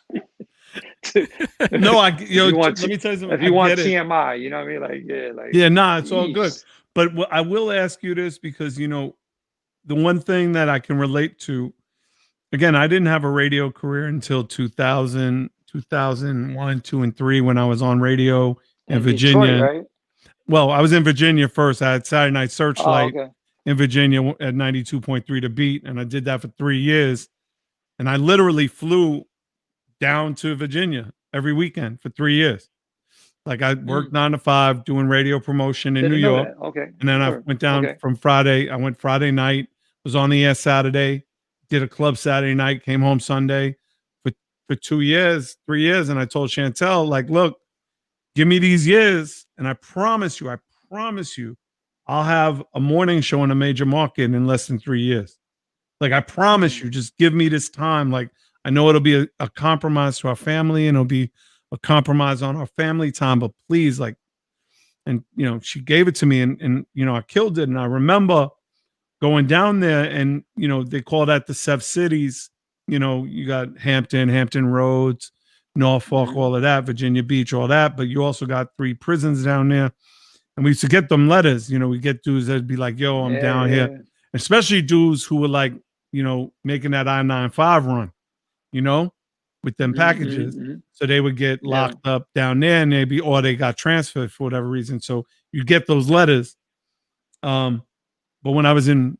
No, If you want, let me tell you something. if you I want get it. TMI, you know what I mean? Like, yeah, like, Yeah, nah, it's all good. yeesh. But I will ask you this because, you know, the one thing that I can relate to, again, I didn't have a radio career until 2000, 2001, 2, and 3 when I was on radio in In Detroit, Virginia. right? Well, I was in Virginia first. I had Saturday Night Oh, Searchlight okay. in Virginia at 92.3 The Beat, and I did that for 3 years. And I literally flew down to Virginia every weekend for 3 years. Like I worked 9 to 5 doing radio promotion in New Didn't know York. that. Okay, And then I sure. went down Okay. from Friday. I went Friday night, was on the air Saturday, did a club Saturday night, came home Sunday for 2 years, 3 years. And I told Chantel, like, look, give me these years. And I promise you, I'll have a morning show in a major market in less than 3 years. Like, I promise you, just give me this time. Like, I know it'll be a compromise to our family and it'll be a compromise on our family time, but please, like, and you know, she gave it to me and you know, I killed it. And I remember going down there and you know, they call that the Sev Cities. You know, you got Hampton Roads, Norfolk, all of that, Virginia Beach, all that, but you also got 3 prisons down there. And we used to get them letters. You know, we get dudes that'd be like, yo, I'm Yeah, down here. yeah. Especially dudes who were like, you know, making that I-95 run, you know, with them packages. So they would get Yeah. locked up down there and or they got transferred for whatever reason. So you get those letters. But when I was in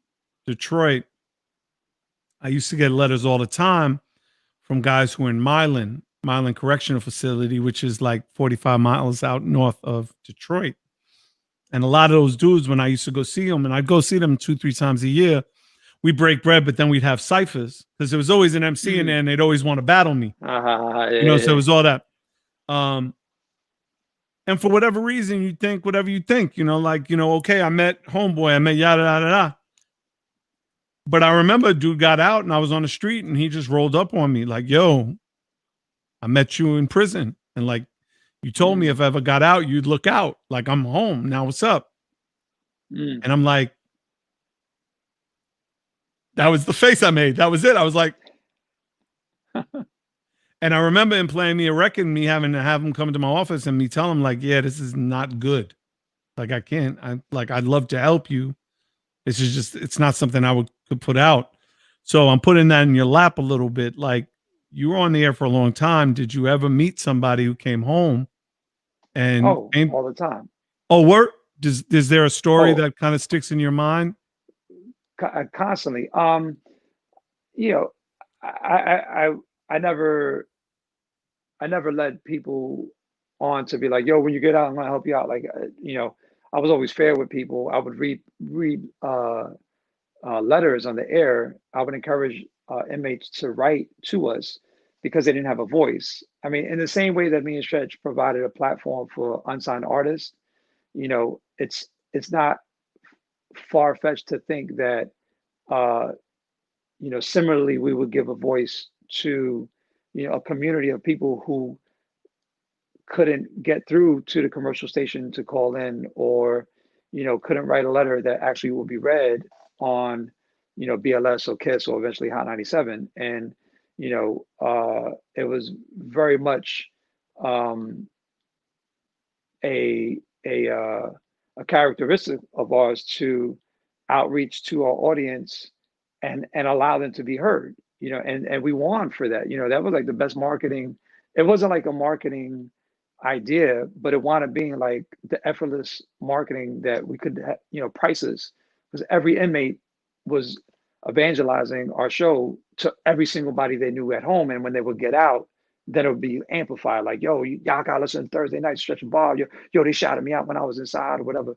Detroit, I used to get letters all the time from guys who were in Milan Correctional Facility, which is like 45 miles out north of Detroit. And a lot of those dudes, when I used to go see them, and I'd go see them 2-3 times a year, we break bread, but then we'd have ciphers because there was always an MC in there and they'd always want to battle me. Yeah, You know, so it was all that. And for whatever reason, you think whatever you think, you know, like, you know, okay, I met homeboy, I met yada, yada, yada. But I remember a dude got out and I was on the street and he just rolled up on me like, yo, I met you in prison. And like, you told me if I ever got out, you'd look out. Like, I'm home. Now what's up? And I'm like, that was the face I made. That was it. I was like, and I remember him playing me a record and me having to have him come to my office and me tell him like, yeah, this is not good. Like, I can't, I'd love to help you. This is just, it's not something I could put out. So I'm putting that in your lap a little bit. Like, you were on the air for a long time. Did you ever meet somebody who came home and all the time? Oh, is there a story that kind of sticks in your mind? Constantly. You know, I never led people on to be like, yo, when you get out, I'm gonna help you out. Like, you know, I was always fair with people. I would read letters on the air. I would encourage inmates to write to us because they didn't have a voice. I mean, in the same way that me and Stretch provided a platform for unsigned artists, you know, it's not far-fetched to think that, you know, similarly, we would give a voice to, you know, a community of people who couldn't get through to the commercial station to call in, or, you know, couldn't write a letter that actually will be read on, you know, BLS or KISS or eventually Hot 97. And, you know, it was very much a characteristic of ours to outreach to our audience and allow them to be heard, you know, and we won for that. You know, that was like the best marketing. It wasn't like a marketing idea, but it wound up being like the effortless marketing that we could, you know, prices, because every inmate was evangelizing our show to every single body they knew at home. And when they would get out, then it would be amplified, like, yo, y'all gotta listen Thursday night, Stretch and Bob. Yo, they shouted me out when I was inside or whatever.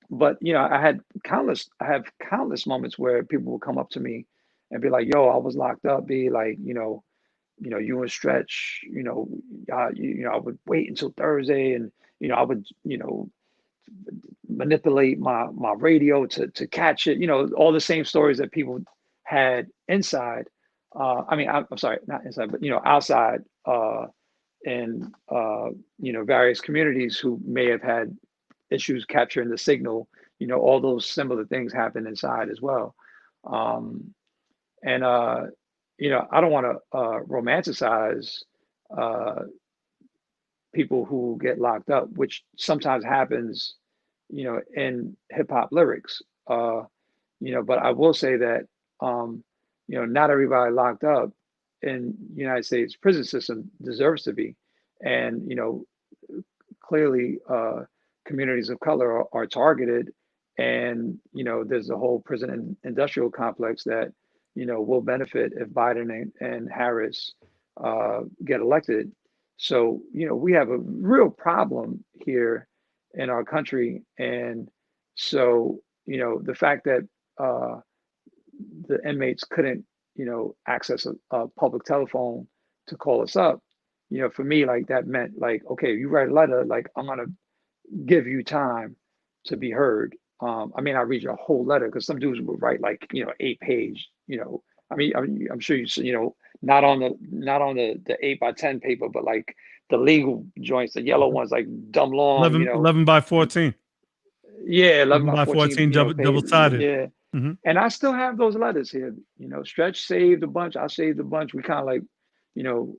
But you know, I have countless moments where people will come up to me and be like, yo, I was locked up, be like, you know, you and Stretch, you know, I would wait until Thursday, and you know, I would, you know, manipulate my radio to catch it. You know, all the same stories that people had inside. I mean, I'm sorry, not inside, but you know, outside, in you know, various communities who may have had issues capturing the signal. You know, all those similar things happen inside as well. And you know, I don't want to romanticize people who get locked up, which sometimes happens, you know, in hip hop lyrics. You know, but I will say that, you know, not everybody locked up in the United States prison system deserves to be. And, you know, clearly communities of color are targeted. And, you know, there's a whole prison industrial complex that, you know, will benefit if Biden and Harris get elected. So, you know, we have a real problem here in our country. And so, you know, the fact that the inmates couldn't, you know, access a public telephone to call us up, you know, for me, like that meant like, okay, you write a letter, like I'm gonna give you time to be heard. I mean, I read your whole letter, because some dudes would write like, you know, 8-page, you know, I'm sure you know, not on the 8x10 paper, but like the legal joints, the yellow ones, like dumb long, 11, you know, 11 by 14. Yeah, 11 by by 14, you know, double-sided. yeah. Mm-hmm. And I still have those letters here. You know, Stretch saved a bunch. I saved a bunch. We kind of like, you know,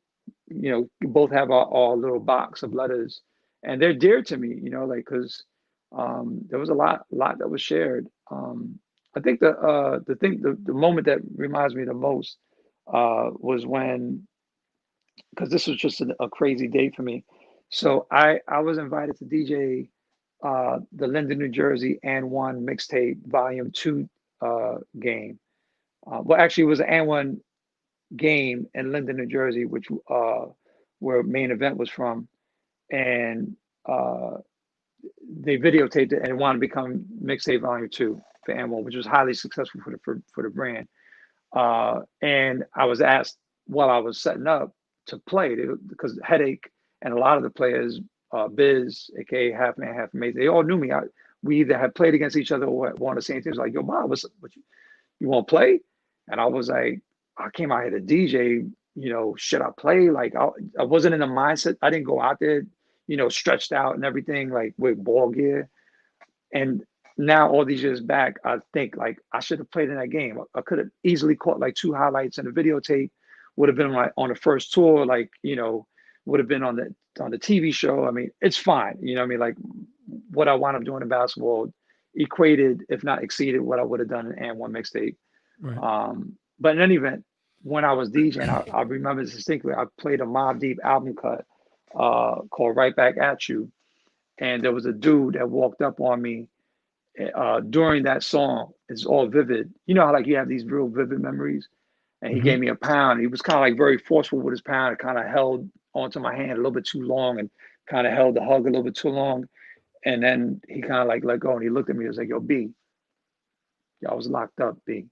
we both have our little box of letters, and they're dear to me. You know, like because there was a lot that was shared. I think the moment that reminds me the most was when, because this was just a crazy day for me. So I was invited to DJ the Linden, New Jersey and One Mixtape Volume 2 game. Well, actually, it was an and one game in Linden, New Jersey, which where main event was from, and they videotaped it and it wanted to become Mixtape Volume 2 for and one, which was highly successful for the brand. And I was asked while I was setting up to play, because Headache and a lot of the players, Biz, aka Half Man, Half Amazing, they all knew me. We either had played against each other or were on the same team. Like, yo, Bob, what you want to play? And I was like, I came out here to DJ. You know, should I play? Like, I wasn't in the mindset. I didn't go out there, you know, stretched out and everything, like with ball gear. And now, all these years back, I think like I should have played in that game. I could have easily caught like 2 highlights in the videotape. Would have been like on the first tour, like, you know, would have been on the TV show. I mean, it's fine. You know what I mean? Like what I wound up doing in basketball equated, if not exceeded, what I would have done in and one mixtape. Right. But in any event, when I was DJing, I remember distinctly, I played a Mobb Deep album cut called Right Back at You. And there was a dude that walked up on me during that song. It's all vivid. You know how like you have these real vivid memories? And he gave me a pound. He was kind of like very forceful with his pound. It kind of held onto my hand a little bit too long and kind of held the hug a little bit too long. And then he kind of like let go and he looked at me and was like, yo, B, I was locked up, B.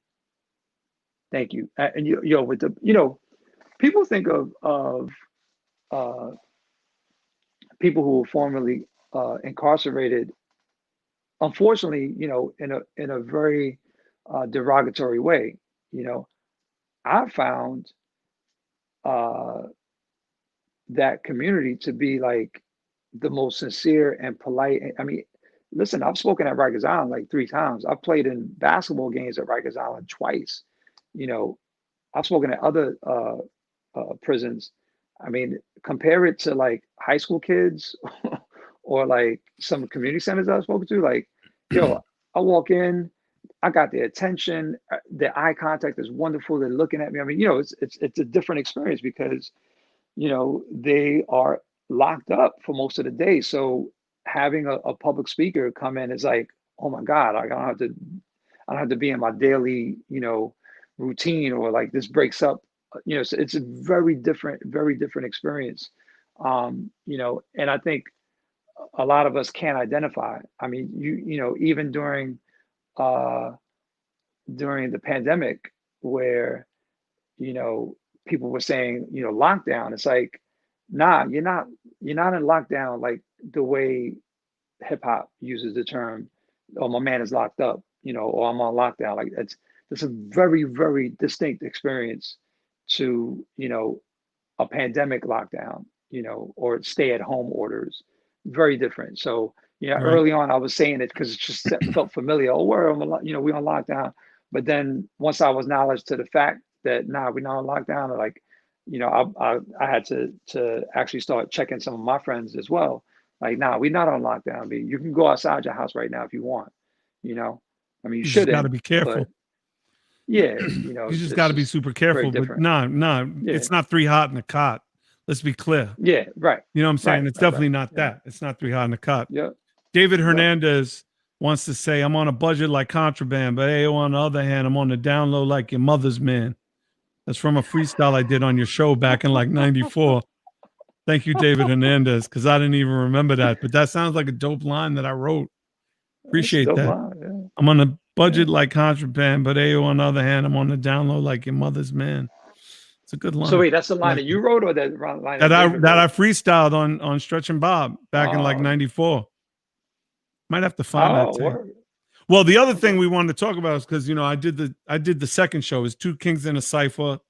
Thank you. And yo, with the, you know, people think of people who were formerly incarcerated, unfortunately, in a very derogatory way. I found that community to be like the most sincere and polite. I mean, listen, I've spoken at Rikers Island like 3 times. I've played in basketball games at Rikers Island twice. I've spoken at other prisons. I mean, compare it to like high school kids or like some community centers I've spoken to. Like, yo, I walk in, I got their attention. Their eye contact is wonderful. They're looking at me. I mean, it's a different experience because they are locked up for most of the day. So having a public speaker come in is like, oh my God, I don't have to be in my daily, routine, or like this breaks up, so it's a very different experience. And I think a lot of us can't identify. I mean, even during the pandemic where, people were saying, lockdown, it's like, nah, you're not in lockdown like the way hip hop uses the term, oh, my man is locked up, or I'm on lockdown. Like it's a very, very distinct experience to, a pandemic lockdown, or stay at home orders. Very different. So, Right. early on I was saying it because it just felt familiar. Oh, we're on, we on lockdown. But then once I was knowledge to the fact that we're not on lockdown, or like, I had to actually start checking some of my friends as well. Like, we're not on lockdown. I mean, you can go outside your house right now if you want. I mean, you You just shouldn't. got to be careful. But yeah, you just got to be super careful. But no, it's not 3 hot in a cot. Let's be clear. Yeah, right. You know what I'm saying? Right, it's definitely not yeah. that. It's not 3 hot in a cot. Yeah. David Hernandez wants to say, I'm on a budget like contraband, but hey, on the other hand, I'm on the down low like your mother's man. That's from a freestyle I did on your show back in like 94. Thank you, David Hernandez, because I didn't even remember that. But that sounds like a dope line that I wrote. Appreciate that. Line, yeah. I'm on a budget like contraband, but hey, on the other hand, I'm on the down low like your mother's man. It's a good line. So wait, that's the line that you wrote, or that line that I freestyled on Stretch and Bob back in like 94. Might have to find that too. Well, the other thing we wanted to talk about is because I did the second show. It was 2 Kings in a Cipher,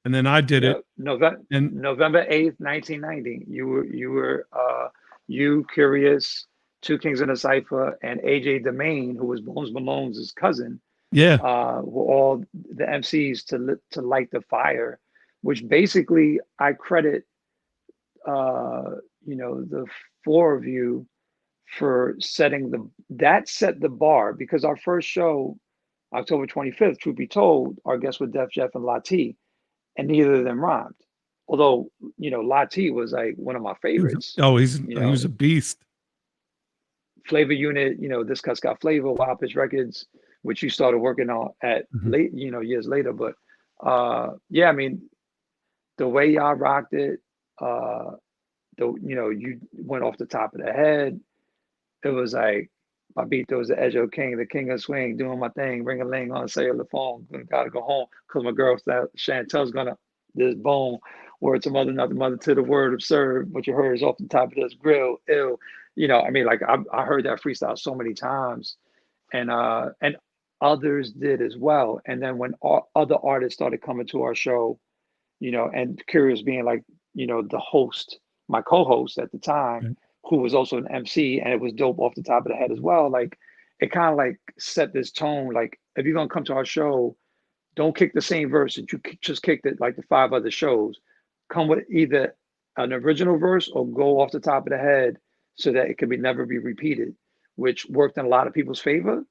and then I did it. November 8th, 1990. You were Curious, 2 Kings in a Cipher, and AJ Domain, who was Bones Malone's cousin. Yeah, were all the MCs to light the fire, which basically I credit the 4 of you for setting set the bar, because our first show, October 25th, truth be told, our guests were Def Jeff and Lati, and neither of them rhymed. Although, Lati was like one of my favorites. He was a beast. Flavor Unit, This Cuts Got Flavor, Wild Pitch Records, which you started working on at late, years later. But I mean, the way y'all rocked it, you went off the top of the head. It was like, Bobito was the Edge King, the king of swing, doing my thing, ring a ling on the cellular phone. Gotta go home because my girl Chantel's gonna this bone. Word to mother, not the mother to the word absurd. What you heard is off the top of this grill, ill. I mean, like I heard that freestyle so many times, and others did as well. And then when other artists started coming to our show, and Curious being like, the host, my co-host at the time, who was also an MC, and it was dope off the top of the head as well. Like, it kind of like set this tone. Like, if you're gonna come to our show, don't kick the same verse that you just kicked it like the 5 other shows. Come with either an original verse or go off the top of the head so that it could never be repeated, which worked in a lot of people's favor,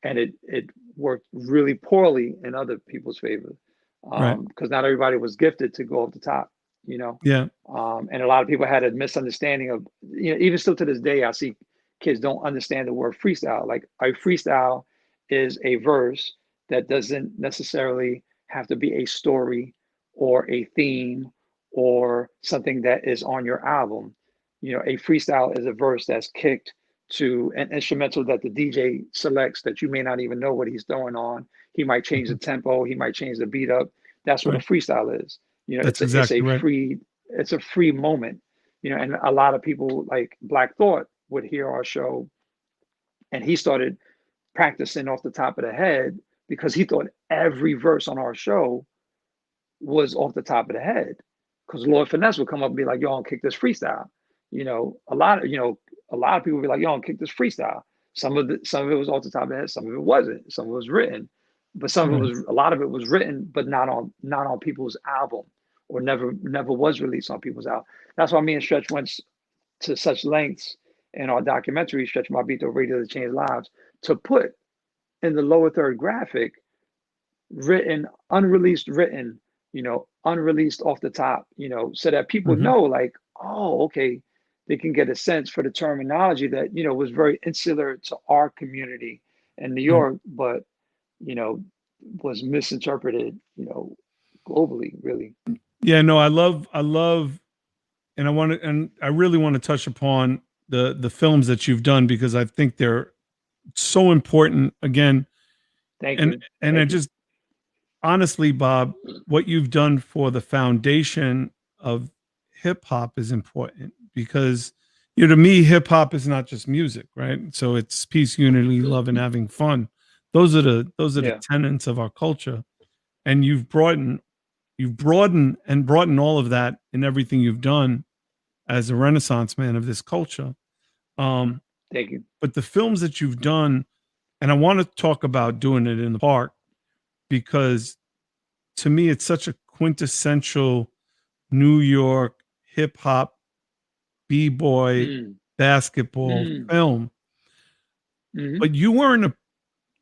and it worked really poorly in other people's favor, because not everybody was gifted to go off the top. Yeah. And a lot of people had a misunderstanding of, even still to this day, I see kids don't understand the word freestyle. Like, a freestyle is a verse that doesn't necessarily have to be a story or a theme or something that is on your album. A freestyle is a verse that's kicked to an instrumental that the DJ selects that you may not even know what he's throwing on. He might change the tempo, he might change the beat up. That's what a freestyle is. You know, That's it's exactly a right. free moment. You know, and a lot of people like Black Thought would hear our show, and he started practicing off the top of the head because he thought every verse on our show was off the top of the head. Because Lord Finesse would come up and be like, "Yo, I'll kick this freestyle." You know, a lot of people would be like, "Yo, I'll kick this freestyle." Some of it was off the top of the head, some of it wasn't, some of it was written, but some of it Right. was a lot of it was written, but not on people's album, or never was released on people's album. That's why me and Stretch went to such lengths in our documentary, Stretch and Bobito, Radio That Changed Lives, to put in the lower third graphic written, unreleased written, unreleased off the top, so that people Mm-hmm. know, like, oh, okay, they can get a sense for the terminology that, was very insular to our community in New Right. York, but, was misinterpreted, globally, really. Yeah, no, I love, and I really want to touch upon the films that you've done because I think they're so important. Again, Thank and you. and I Thank you. just honestly, Bob, what you've done for the foundation of hip hop is important because, to me, hip hop is not just music, right? So it's peace, unity, love, and having fun. Those are the Yeah. tenets of our culture, and you've broadened and brought in all of that in everything you've done as a renaissance man of this culture. Um, Thank you. but the films that you've done, and I want to talk about doing it in the park because to me it's such a quintessential New York hip hop b-boy Mm. basketball Mm. film. Hmm. But you weren't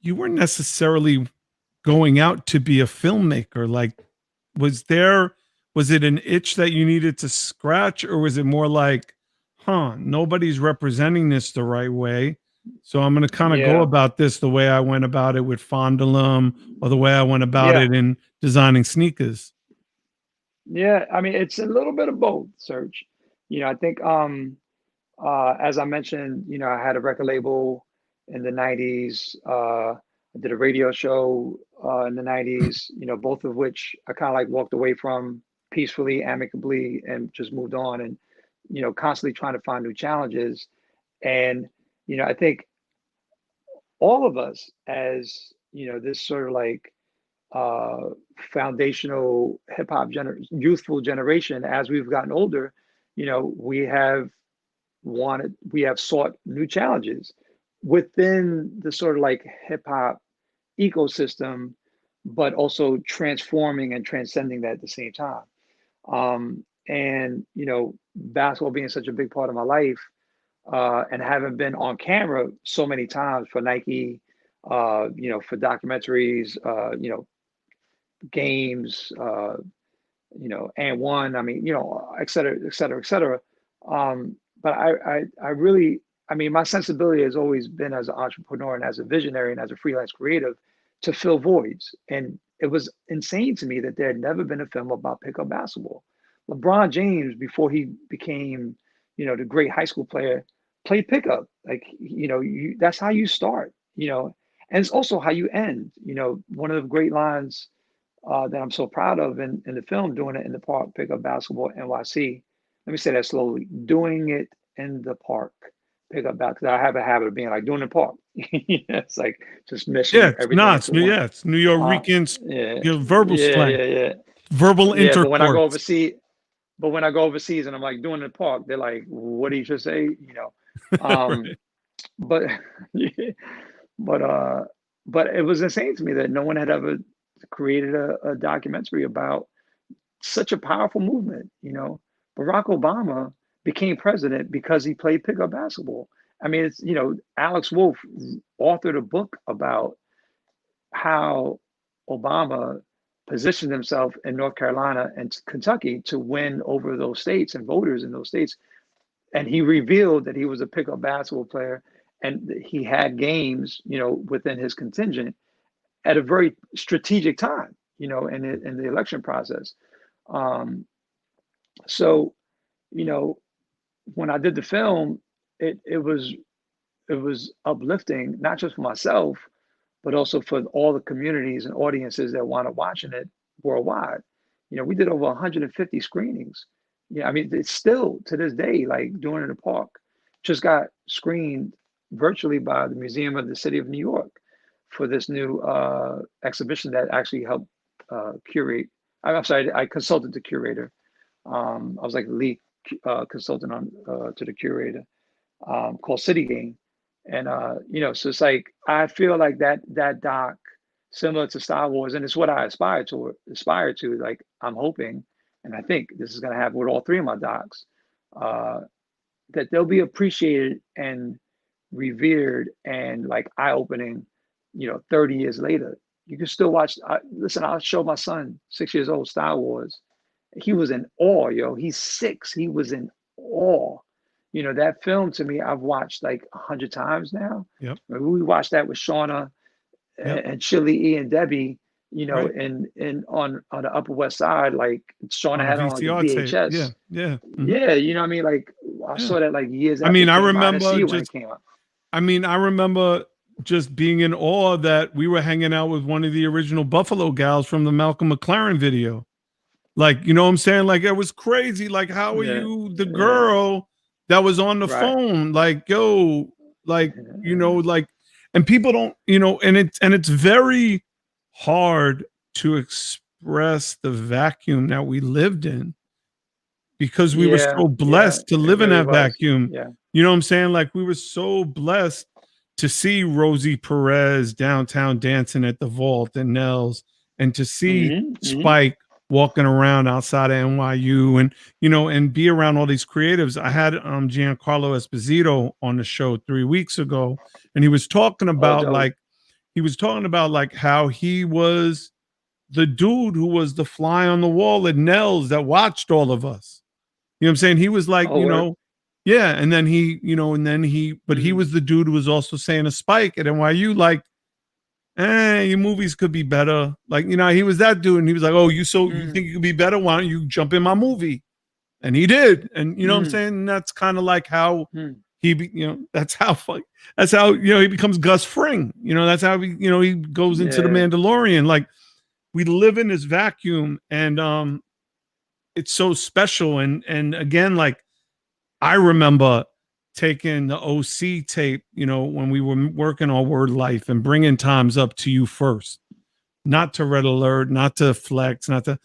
necessarily going out to be a filmmaker. Like, was it an itch that you needed to scratch, or was it more like, nobody's representing this the right way, so I'm going to kind of go Yeah. about this the way I went about it with Fondulum, or the way I went about Yeah. it in designing sneakers? Yeah. I mean, it's a little bit of both, Serch. I think as I mentioned, I had a record label in the 90s. I did a radio show in the 90s, both of which I kind of like walked away from peacefully, amicably, and just moved on, and, constantly trying to find new challenges. And, I think all of us, as, this sort of like uh, foundational youthful generation, as we've gotten older, we have sought new challenges within the sort of like hip hop ecosystem, but also transforming and transcending that at the same time. And basketball being such a big part of my life, and having been on camera so many times for Nike, for documentaries, games, and one, I mean, et cetera, et cetera, et cetera. But I really, I mean, my sensibility has always been as an entrepreneur and as a visionary and as a freelance creative to fill voids. And it was insane to me that there had never been a film about pickup basketball. LeBron James, before he became, the great high school player, played pickup. Like, that's how you start, and it's also how you end. One of the great lines that I'm so proud of in the film, doing it in the park, pickup basketball, NYC. Let me say that slowly. Doing it in the park, pickup basketball. I have a habit of being like doing it in the park. It's like just Yeah, meshing it's everything not. into one. It's New York Uh, Rican's, yeah, verbal yeah, slang, yeah, yeah, verbal yeah. intercourse. But when I go overseas and I'm like doing it in the park, they're like, "What did you just say?" Um, Right. but but uh, but it was insane to me that no one had ever created a documentary about such a powerful movement. Barack Obama became president because he played pickup basketball. I mean, it's, Alex Wolf authored a book about how Obama positioned himself in North Carolina and Kentucky to win over those states and voters in those states. And he revealed that he was a pickup basketball player, and he had games, within his contingent at a very strategic time, in the election process. Um, so, you know, when I did the film, it was uplifting, not just for myself, but also for all the communities and audiences that wound up watching it worldwide. we did over 150 screenings. Yeah, I mean, it's still to this day, like doing in the park, just got screened virtually by the Museum of the City of New York for this new exhibition that actually helped curate. I'm sorry, I consulted the curator. I was like the lead consultant on to the curator called City Game, and so it's like I feel like that doc, similar to Star Wars, and it's what I aspire to. Like I'm hoping, and I think this is going to happen with all three of my docs, that they'll be appreciated and revered and like eye-opening. 30 years later, you can still watch. Listen, I'll show my son, 6 years old, Star Wars. He was in awe, yo. He's 6. He was in awe. That film to me, I've watched like 100 times now. Yep. We watched that with Shauna and Chili E and Debbie, Right. and on the Upper West Side, like Shauna had on like a VCR tape. VHS. Yeah. Yeah, you know what I mean? Like I saw that like years after I mean, it I came out. I remember didn't see it when just it came out. I mean, I remember just being in awe that we were hanging out with one of the original Buffalo gals from the Malcolm McLaren video. Like, you know what I'm saying? Like, it was crazy. Like, how are you the girl that was on the phone? Like, yo, like, like, and people don't, and it's very hard to express the vacuum that we lived in because we were so blessed to live in that vacuum. Yeah. You know what I'm saying? Like, we were so blessed to see Rosie Perez downtown dancing at the Vault and Nels, and to see Spike walking around outside of NYU, and and be around all these creatives. I had Giancarlo Esposito on the show 3 weeks ago, and he was talking about how he was the dude who was the fly on the wall at Nels that watched all of us. You know what I'm saying? He was like, yeah, and then but he was the dude who was also saying to Spike at NYU, like, your movies could be better. Like, he was that dude, and he was like, oh, you think you could be better? Why don't you jump in my movie? And he did. And you know what I'm saying? And that's kind of like how that's how he becomes Gus Fring. That's how he goes into the Mandalorian. Like, we live in this vacuum, and it's so special. And again, like, I remember taking the OC tape, when we were working on Word Life, and bringing Times Up to you first, not to Red Alert, not to Flex, not to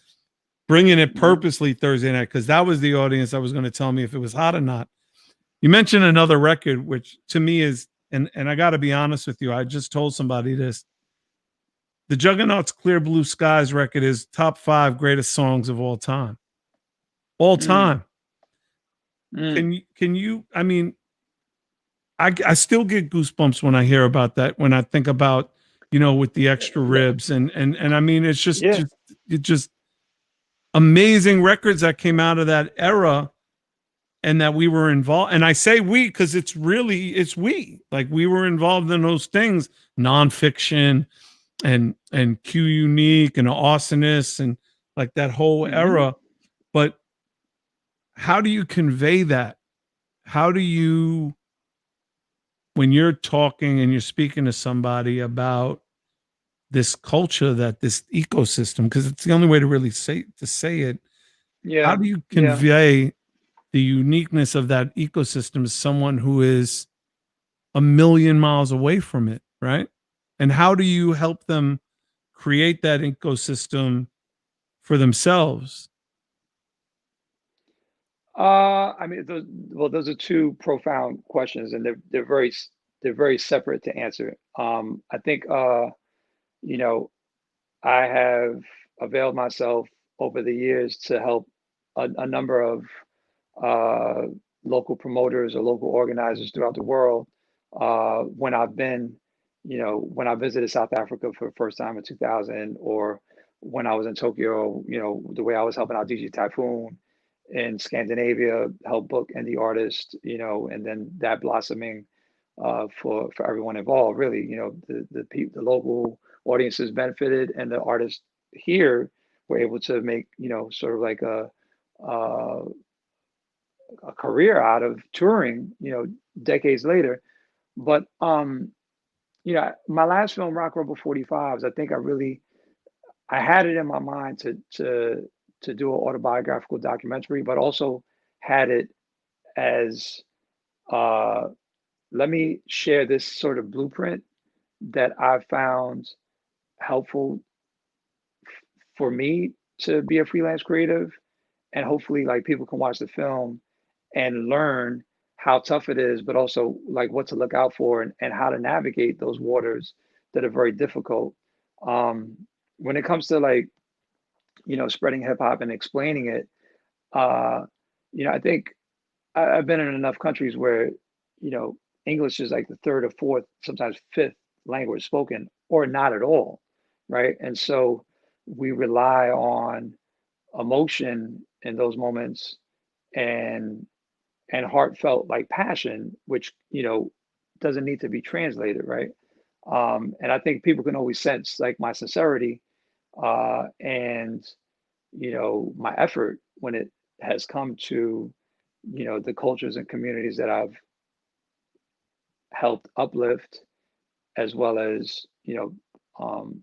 bringing it purposely Thursday night, because that was the audience that was going to tell me if it was hot or not. You mentioned another record, which to me is, and I got to be honest with you, I just told somebody this. The Juggernauts' Clear Blue Skies record is top 5 greatest songs of all time. All time. Can you, I mean, I still get goosebumps when I hear about that, when I think about, with the extra ribs and I mean, it's just amazing records that came out of that era, and that we were involved. And I say we, because it's we, like, we were involved in those things, nonfiction and Q Unique and Awesomeness and like that whole era. But how do you convey that? How do you, when you're talking and you're speaking to somebody about this culture, this ecosystem, because it's the only way to really say it. Yeah. How do you convey the uniqueness of that ecosystem to someone who is a million miles away from it, right? And how do you help them create that ecosystem for themselves? I mean, those are two profound questions, and they're very separate to answer. I think I have availed myself over the years to help a number of local promoters or local organizers throughout the world. When I've been, when I visited South Africa for the first time in 2000, or when I was in Tokyo, the way I was helping out DJ Typhoon in Scandinavia, help book indie artists, and then that blossoming for everyone involved. Really, the local audiences benefited, and the artists here were able to make sort of like a career out of touring, decades later. But my last film, Rock Rubber 45s, I think I had it in my mind to to do an autobiographical documentary, but also had it as let me share this sort of blueprint that I found helpful for me to be a freelance creative, and hopefully like people can watch the film and learn how tough it is, but also like what to look out for and how to navigate those waters that are very difficult. When it comes to like, you know, spreading hip hop and explaining it, you know, I think I've been in enough countries where, you know, English is like the third or fourth, sometimes fifth language spoken, or not at all, right? And so we rely on emotion in those moments and heartfelt like passion, which, you know, doesn't need to be translated, right? And I think people can always sense like my sincerity and, you know, my effort when it has come to, you know, the cultures and communities that I've helped uplift, as well as, you know,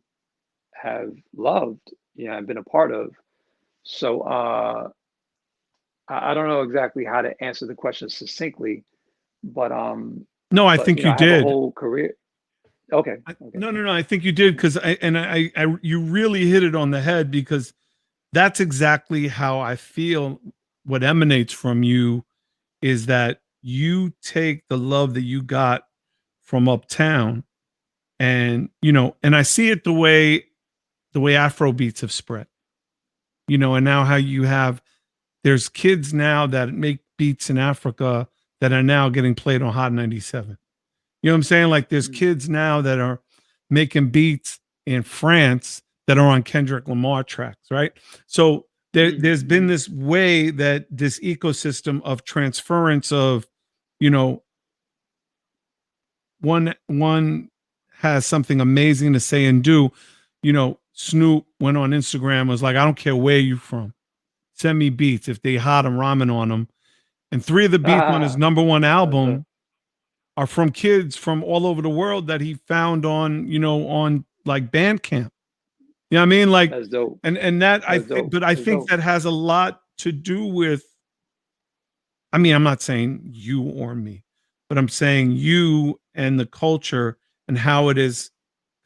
have loved, you know, and been a part of. So I don't know exactly how to answer the question succinctly, but no, I but, think you know, you I have a did. whole career. Okay. No, I think you did, because you really hit it on the head, because that's exactly how I feel. What emanates from you is that you take the love that you got from uptown, and, you know, and I see it the way Afro beats have spread, you know, and now how you have, there's kids now that make beats in Africa that are now getting played on Hot 97. You know what I'm saying? Like there's kids now that are making beats in France that are on Kendrick Lamar tracks, right? So there's been this way that this ecosystem of transference of, you know, one has something amazing to say and do. You know, Snoop went on Instagram, was like, I don't care where you from, send me beats. If they hot, I'm ramen on them. And 3 of the beats on his #1 album are from kids from all over the world that he found on, you know, on like Bandcamp. You know what I mean? Like, that's dope. And that I think, but I think that has a lot to do with, I mean, I'm not saying you or me, but I'm saying you and the culture and how it is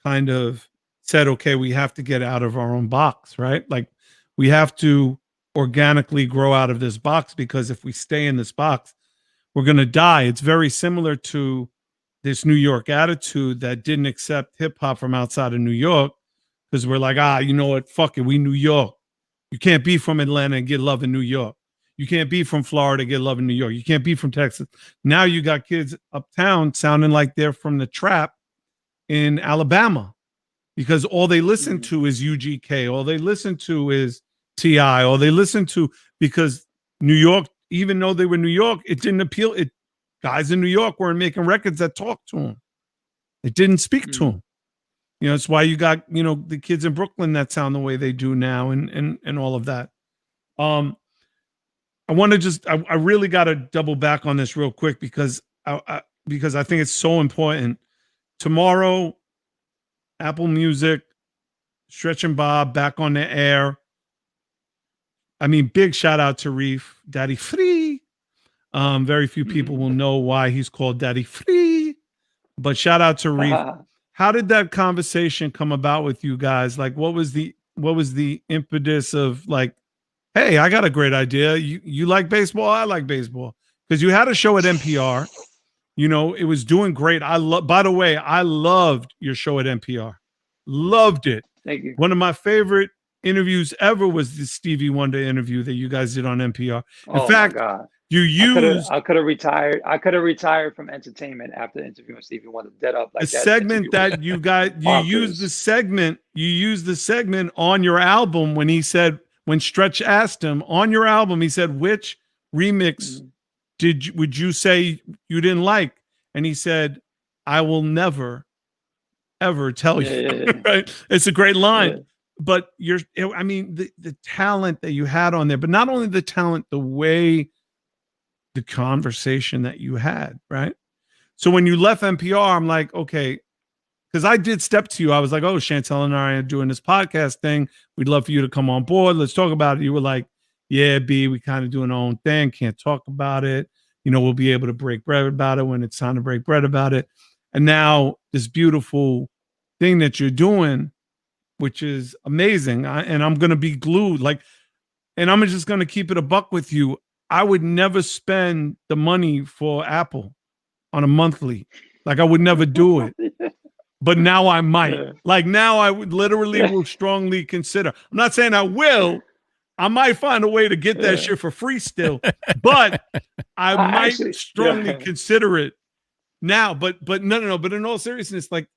kind of said, okay, we have to get out of our own box, right? Like we have to organically grow out of this box, because if we stay in this box, we're going to die. It's very similar to this New York attitude that didn't accept hip hop from outside of New York, because we're like, you know what? Fuck it. We New York. You can't be from Atlanta and get love in New York. You can't be from Florida and get love in New York. You can't be from Texas. Now you got kids uptown sounding like they're from the trap in Alabama, because all they listen to is UGK. All they listen to is T.I. All they listen to, because New York, even though they were New York, it didn't appeal. Guys in New York weren't making records that talked to them. It didn't speak to them. You know, it's why you got, you know, the kids in Brooklyn that sound the way they do now, and all of that. I want to just, I really got to double back on this real quick, because I think it's so important. Tomorrow, Apple Music, Stretch and Bob back on the air. I mean, big shout out to Reef, Daddy Free. Very few people will know why he's called Daddy Free, but shout out to Reef. How did that conversation come about with you guys? Like, what was the impetus of like, hey, I got a great idea. You like baseball? I like baseball. Because you had a show at NPR. You know, it was doing great. By the way, I loved your show at NPR. Loved it. Thank you. One of my favorite interviews ever was the Stevie Wonder interview that you guys did on NPR. In fact, my God. you used, I could have retired. I could have retired from entertainment after interviewing Stevie Wonder dead up like the segment that you got. You used the segment. You used the segment on your album when he said, when Stretch asked him on your album, he said, which remix would you say you didn't like? And he said, I will never, ever tell you. Right? It's a great line. But I mean, the talent that you had on there, but not only the talent, the way, the conversation that you had, right? So when you left NPR, I'm like, okay, because I did step to you. I was like, oh, Chantel and I are doing this podcast thing. We'd love for you to come on board. Let's talk about it. You were like, yeah, B, we kind of doing our own thing. Can't talk about it. You know, we'll be able to break bread about it when it's time to break bread about it. And now this beautiful thing that you're doing, which is amazing. And I'm going to be glued. Like, and I'm just going to keep it a buck with you. I would never spend the money for Apple on a monthly. Like, I would never do it. But now I might. Yeah. Like, now I would literally will strongly consider. I'm not saying I will. I might find a way to get that shit for free still. But I might actually, strongly consider it now. But no. But in all seriousness, like,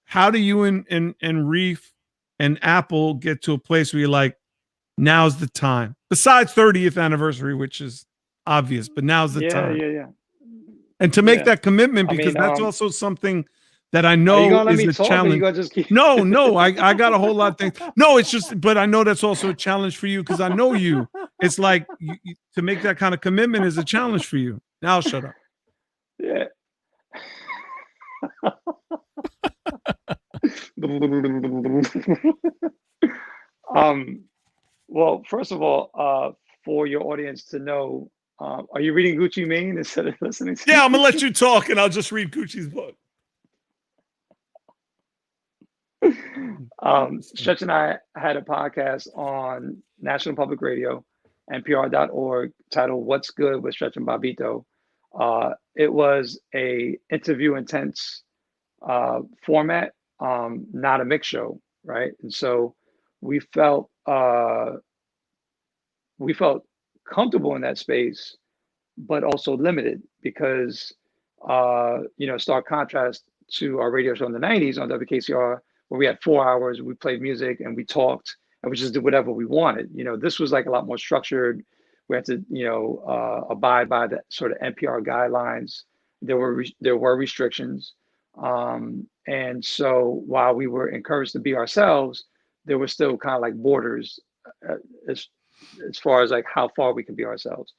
how do you and Reef and Apple get to a place where you're like, now's the time? Besides 30th anniversary, which is obvious, but now's the time. Yeah. And to make that commitment, because that's also something that I know is a challenge. No, I got a whole lot of things. No, it's just, but I know that's also a challenge for you because I know you. It's like to make that kind of commitment is a challenge for you. Now I'll shut up. Yeah. Well, first of all, for your audience to know, are you reading Gucci Mane instead of listening to I'm gonna let you talk and I'll just read Gucci's book. Stretch and I had a podcast on National Public Radio, NPR.org, titled "What's Good with Stretch and Bobito." It was a interview intense format, not a mix show, right? And so we felt comfortable in that space, but also limited because stark contrast to our radio show in the 90s on WKCR, where we had 4 hours, we played music and we talked and we just did whatever we wanted. This was like a lot more structured. We had to, abide by the sort of NPR guidelines. There were restrictions. And so while we were encouraged to be ourselves, there were still kind of like borders as far as like how far we could be ourselves.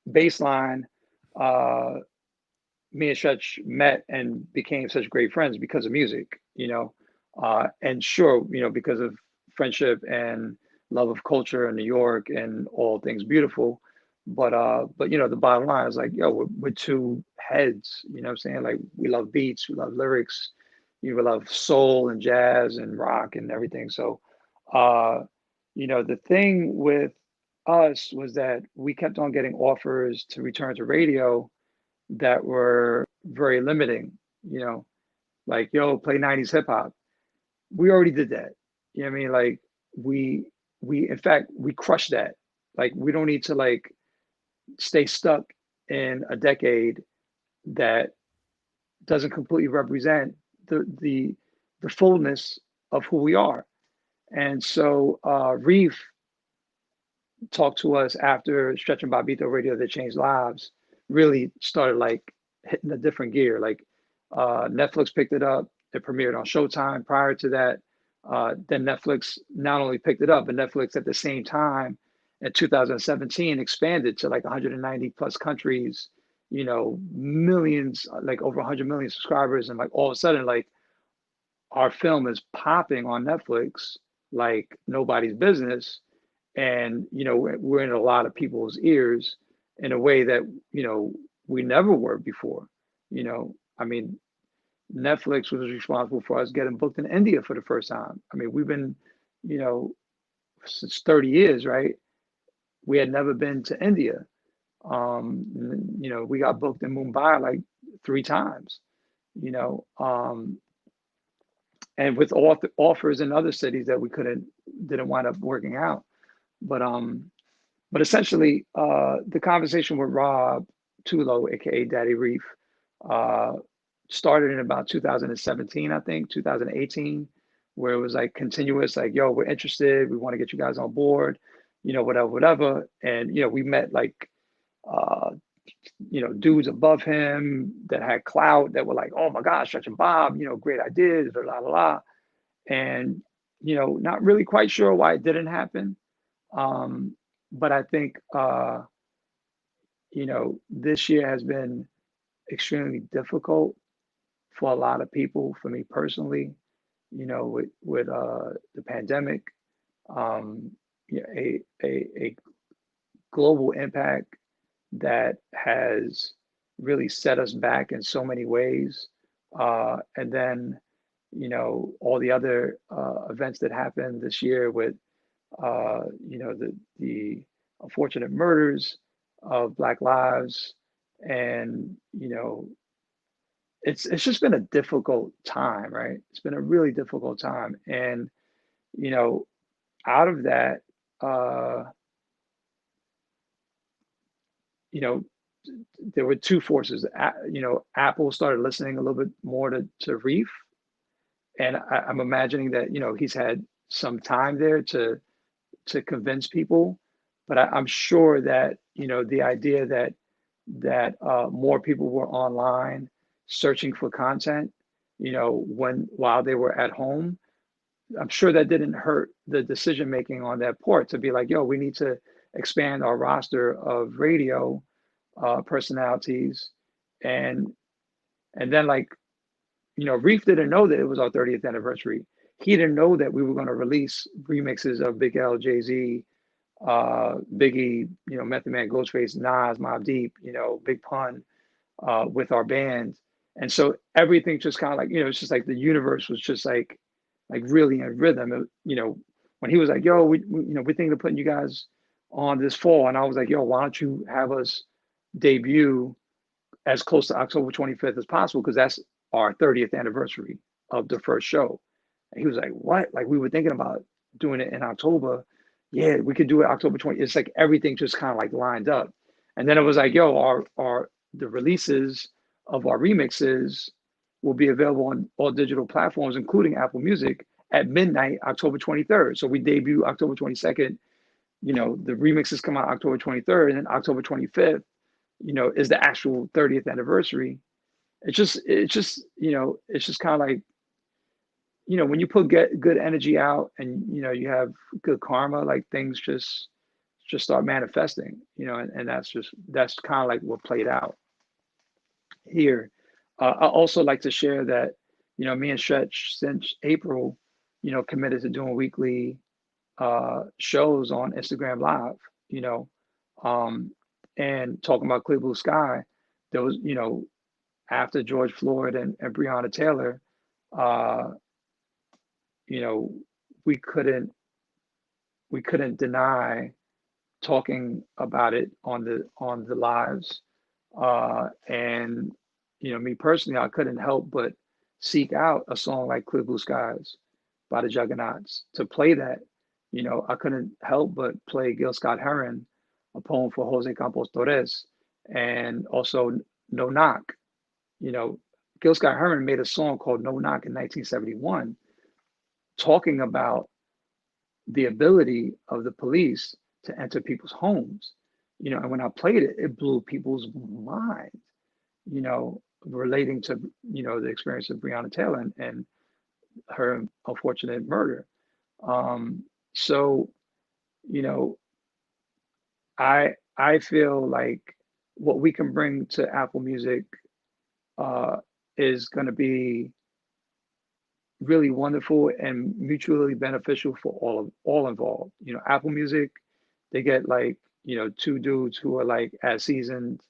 Baseline, me and Stretch met and became such great friends because of music, and sure, because of friendship and love of culture in New York and all things beautiful. But the bottom line is like, we're two heads, you know what I'm saying? Like, we love beats, we love lyrics, we love soul and jazz and rock and everything. So, the thing with us was that we kept on getting offers to return to radio that were very limiting, like, play 90s hip hop. We already did that. You know what I mean? Like, we in fact, we crushed that. Like, we don't need to like stay stuck in a decade that doesn't completely represent the fullness of who we are. And so Reef talked to us after Stretch and Bobito Radio That Changed Lives really started like hitting a different gear. Like, Netflix picked it up. It premiered on Showtime prior to that. Then Netflix not only picked it up, but Netflix at the same time in 2017 expanded to like 190 plus countries, millions, like over 100 million subscribers. And like all of a sudden, like, our film is popping on Netflix like nobody's business. And, we're in a lot of people's ears in a way that, we never were before. I mean, Netflix was responsible for us getting booked in India for the first time. I mean, we've been, since 30 years, right? We had never been to India. We got booked in Mumbai like 3 times, and with offers in other cities that we didn't wind up working out. But essentially, the conversation with Rob Tulo, aka Daddy Reef, started in about 2017, I think, 2018, where it was like continuous, like, we're interested, we want to get you guys on board, whatever. And, we met like, dudes above him that had clout that were like, oh my gosh, Stretch and Bob, great ideas, blah, blah, blah. And, not really quite sure why it didn't happen. But I think, this year has been extremely difficult for a lot of people. For me personally, with the pandemic, yeah, a global impact that has really set us back in so many ways. And then, all the other events that happened this year with, the unfortunate murders of Black lives. And, it's just been a difficult time, right? It's been a really difficult time. And, out of that, uh, you know, there were two forces. Apple started listening a little bit more to Reef, and I'm imagining that he's had some time there to convince people. But I'm sure that the idea that more people were online searching for content, while they were at home, I'm sure that didn't hurt the decision making on that part to be like, yo, we need to expand our roster of radio personalities, and then like Reef didn't know that it was our 30th anniversary. He didn't know that we were going to release remixes of Big L, Jay Z, Biggie, Method Man, Ghostface, Nas, Mobb Deep, Big Pun, with our band, and so everything just kind of like it's just like the universe was just like really in rhythm. When he was like, "Yo, we're thinking of putting you guys on this fall," and I was like, "Yo, why don't you have us debut as close to October 25th as possible, because that's our 30th anniversary of the first show." And he was like, "What? Like we were thinking about doing it in October. Yeah, we could do it October 20th." It's like everything just kind of like lined up. And then it was like, "Yo, the releases of our remixes will be available on all digital platforms, including Apple Music, at midnight, October 23rd. So we debut October 22nd. The remixes come out October 23rd, and then October 25th, is the actual 30th anniversary. It's just kind of like, when you put good energy out and, you have good karma, like things just start manifesting, and that's kind of like what played out here. I also like to share that, me and Stretch since April, committed to doing weekly shows on Instagram Live, and talking about Clear Blue Sky. There was, after George Floyd and Breonna Taylor, uh, we couldn't deny talking about it on the lives. And me personally, I couldn't help but seek out a song like Clear Blue Skies by the Juggernauts to play that. I couldn't help but play Gil Scott-Heron, a poem for Jose Campos Torres, and also No Knock. Gil Scott-Heron made a song called No Knock in 1971, talking about the ability of the police to enter people's homes. And when I played it, it blew people's minds, relating to, the experience of Breonna Taylor and her unfortunate murder. So, I feel like what we can bring to Apple Music is going to be really wonderful and mutually beneficial for all involved. Apple Music, they get like, two dudes who are like as seasoned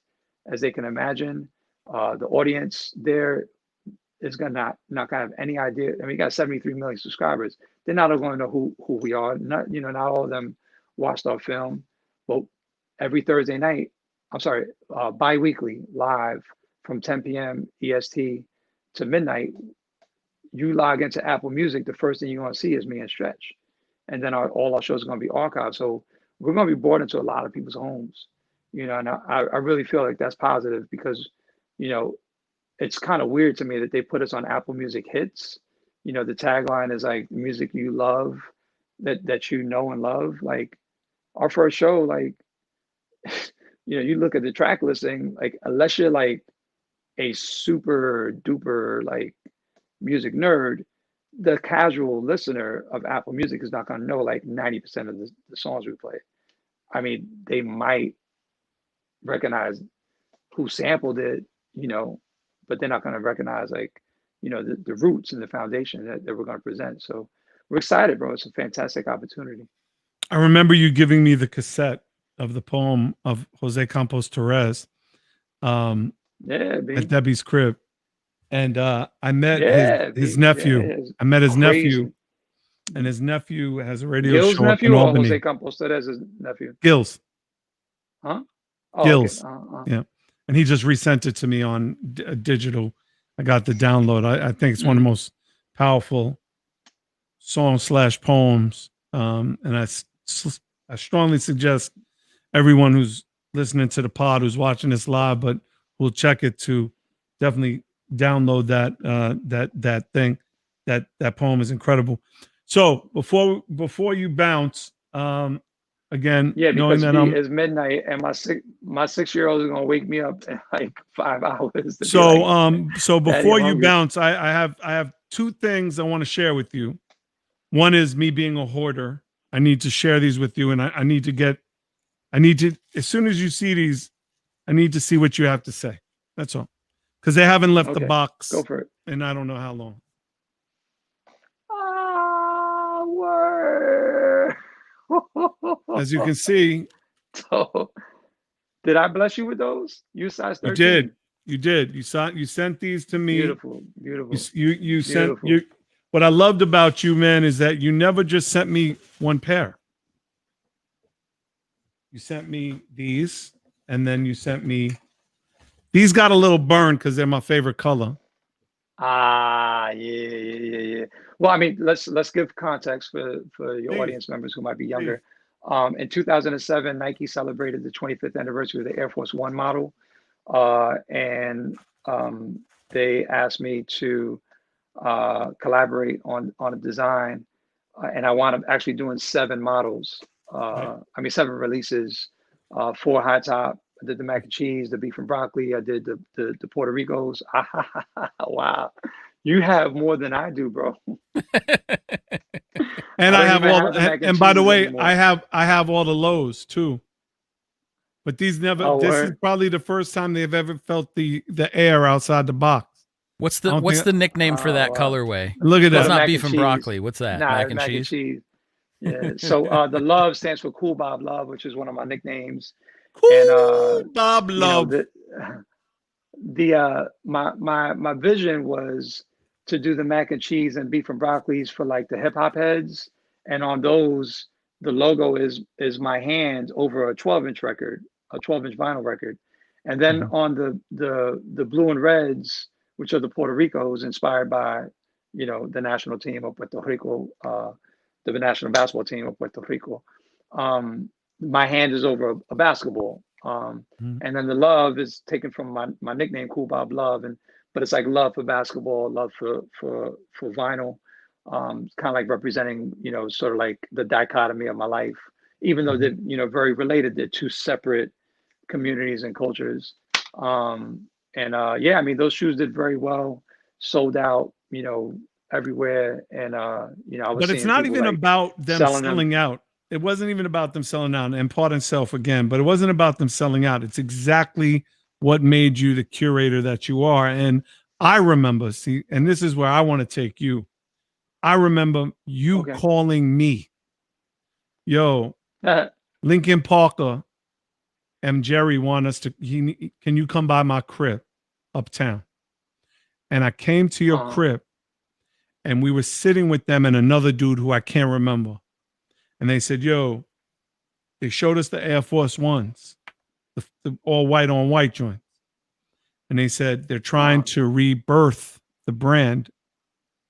as they can imagine. The audience there is gonna not gonna have any idea. I mean, we got 73 million subscribers. They're not all going to know who we are. Not all of them watched our film, but every Thursday night, I'm sorry, bi-weekly live from 10 p.m. EST to midnight, you log into Apple Music, the first thing you're going to see is me and Stretch. And then all our shows are going to be archived. So we're going to be brought into a lot of people's homes, and I really feel like that's positive because, it's kind of weird to me that they put us on Apple Music Hits. The tagline is like music you love, that you know and love. Like our first show, like, you look at the track listing, like unless you're like a super duper like music nerd, the casual listener of Apple Music is not going to know like 90% of the songs we play. I mean, they might recognize who sampled it, but they're not going to recognize like the roots and the foundation that we're going to present. So we're excited, bro. It's a fantastic opportunity. I remember you giving me the cassette of the poem of Jose Campos Torres at Debbie's crib. And I met his nephew. Yeah, I met his crazy. nephew. And his nephew has a radio Gil's show nephew in or Albany. Jose Campos Torres' nephew? Gil's. Huh? Oh, Gil's. okay. Yeah. And he just resent it to me on digital. I got the download. I think it's one of the most powerful songs/poems. And I strongly suggest everyone who's listening to the pod, who's watching this live, but will check it, to definitely download that thing. That poem is incredible. So before you bounce, again, knowing because that it's midnight and my 6-year-old is gonna wake me up in like 5 hours. So before you bounce, I have two things I want to share with you. One is me being a hoarder. I need to share these with you, and I need to, as soon as you see these, I need to see what you have to say. That's all. Because they haven't left the box. Go for it. And I don't know how long. Word. As you can see. So, did I bless you with those? You size 13. You did. You sent these to me. Beautiful. You sent you. What I loved about you, man, is that you never just sent me one pair. You sent me these, and then you sent me these. Got a little burn because they're my favorite color. Yeah. Well, I mean, let's give context for your audience members who might be younger. In 2007, Nike celebrated the 25th anniversary of the Air Force One model, and they asked me to collaborate on a design, and I wound up actually doing 7 models. 7 releases, 4 high top. I did the mac and cheese, the beef and broccoli. I did the Puerto Ricos. Wow, you have more than I do, bro. And I have all. And by the way, anymore. I have all the lows too. But these never. Oh, this is probably the first time they've ever felt the air outside the box. What's the nickname for that colorway? Look at that. It's not beef and broccoli. What's that? Nah, mac and cheese. Yeah. So the love stands for Cool Bob Love, which is one of my nicknames. Cool Bob Love. My vision was to do the mac and cheese and beef and broccolis for like the hip hop heads, and on those the logo is my hand over a 12-inch record, a 12-inch vinyl record, and then on the blue and reds, which are the Puerto Ricos, inspired by the national team of Puerto Rico, the national basketball team of Puerto Rico. My hand is over a basketball, and then the love is taken from my nickname, Cool Bob Love, but it's like love for basketball, love for vinyl, kind of like representing sort of like the dichotomy of my life, even though they're very related. They're two separate communities and cultures. I mean, those shoes did very well, sold out, everywhere, and I was. But it's not even about them selling out. It wasn't even about them selling out, and pardon self again, but it wasn't about them selling out. It's exactly what made you the curator that you are. And I remember, and this is where I want to take you. I remember you calling me, yo, Lincoln Parker and Jerry want us to, can you come by my crib uptown? And I came to your crib, and we were sitting with them and another dude who I can't remember. And they said, yo, they showed us the Air Force Ones, the all white on white joints. And they said, they're trying to rebirth the brand.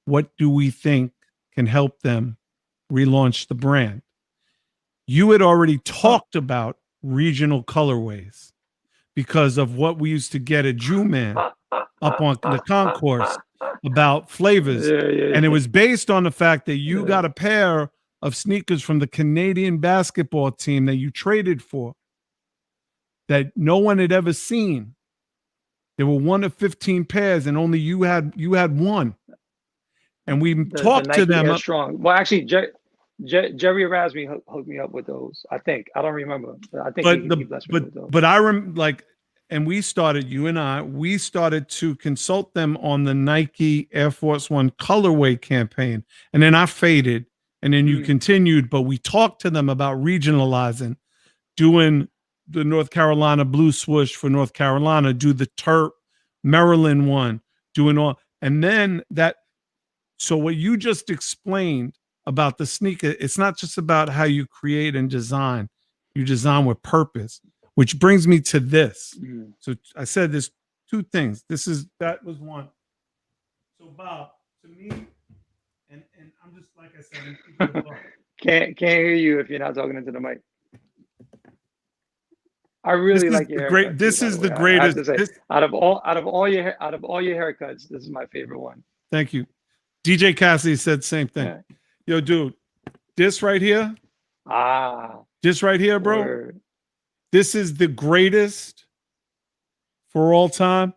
What do we think can help them relaunch the brand? You had already talked about regional colorways because of what we used to get at Jew Man up on the concourse about flavors. And it was based on the fact that you got a pair of sneakers from the Canadian basketball team that you traded for that no one had ever seen. There were 1 of 15 pairs, and only you had one. And we talked to them. Strong. Well, actually, Jerry Erasmi hooked me up with those. I think. I don't remember. But I think he blessed me with those. But I remember, like, and we started, you and I, we started to consult them on the Nike Air Force One colorway campaign. And then I faded, and then you continued, but we talked to them about regionalizing, doing the North Carolina blue swoosh for North Carolina, do the Terp Maryland one, doing all, and then that. So what you just explained about the sneaker, it's not just about how you create and design, you design with purpose, which brings me to this. So I said there's two things. That was one. So Bob, to me, and I'm just, like I said, can't hear you if you're not talking into the mic. I really like your haircut. This is the greatest. Out of all your haircuts, this is my favorite one. Thank you. DJ Cassidy said the same thing. Yeah. Yo, dude, this right here. This right here, bro. Word. This is the greatest for all time.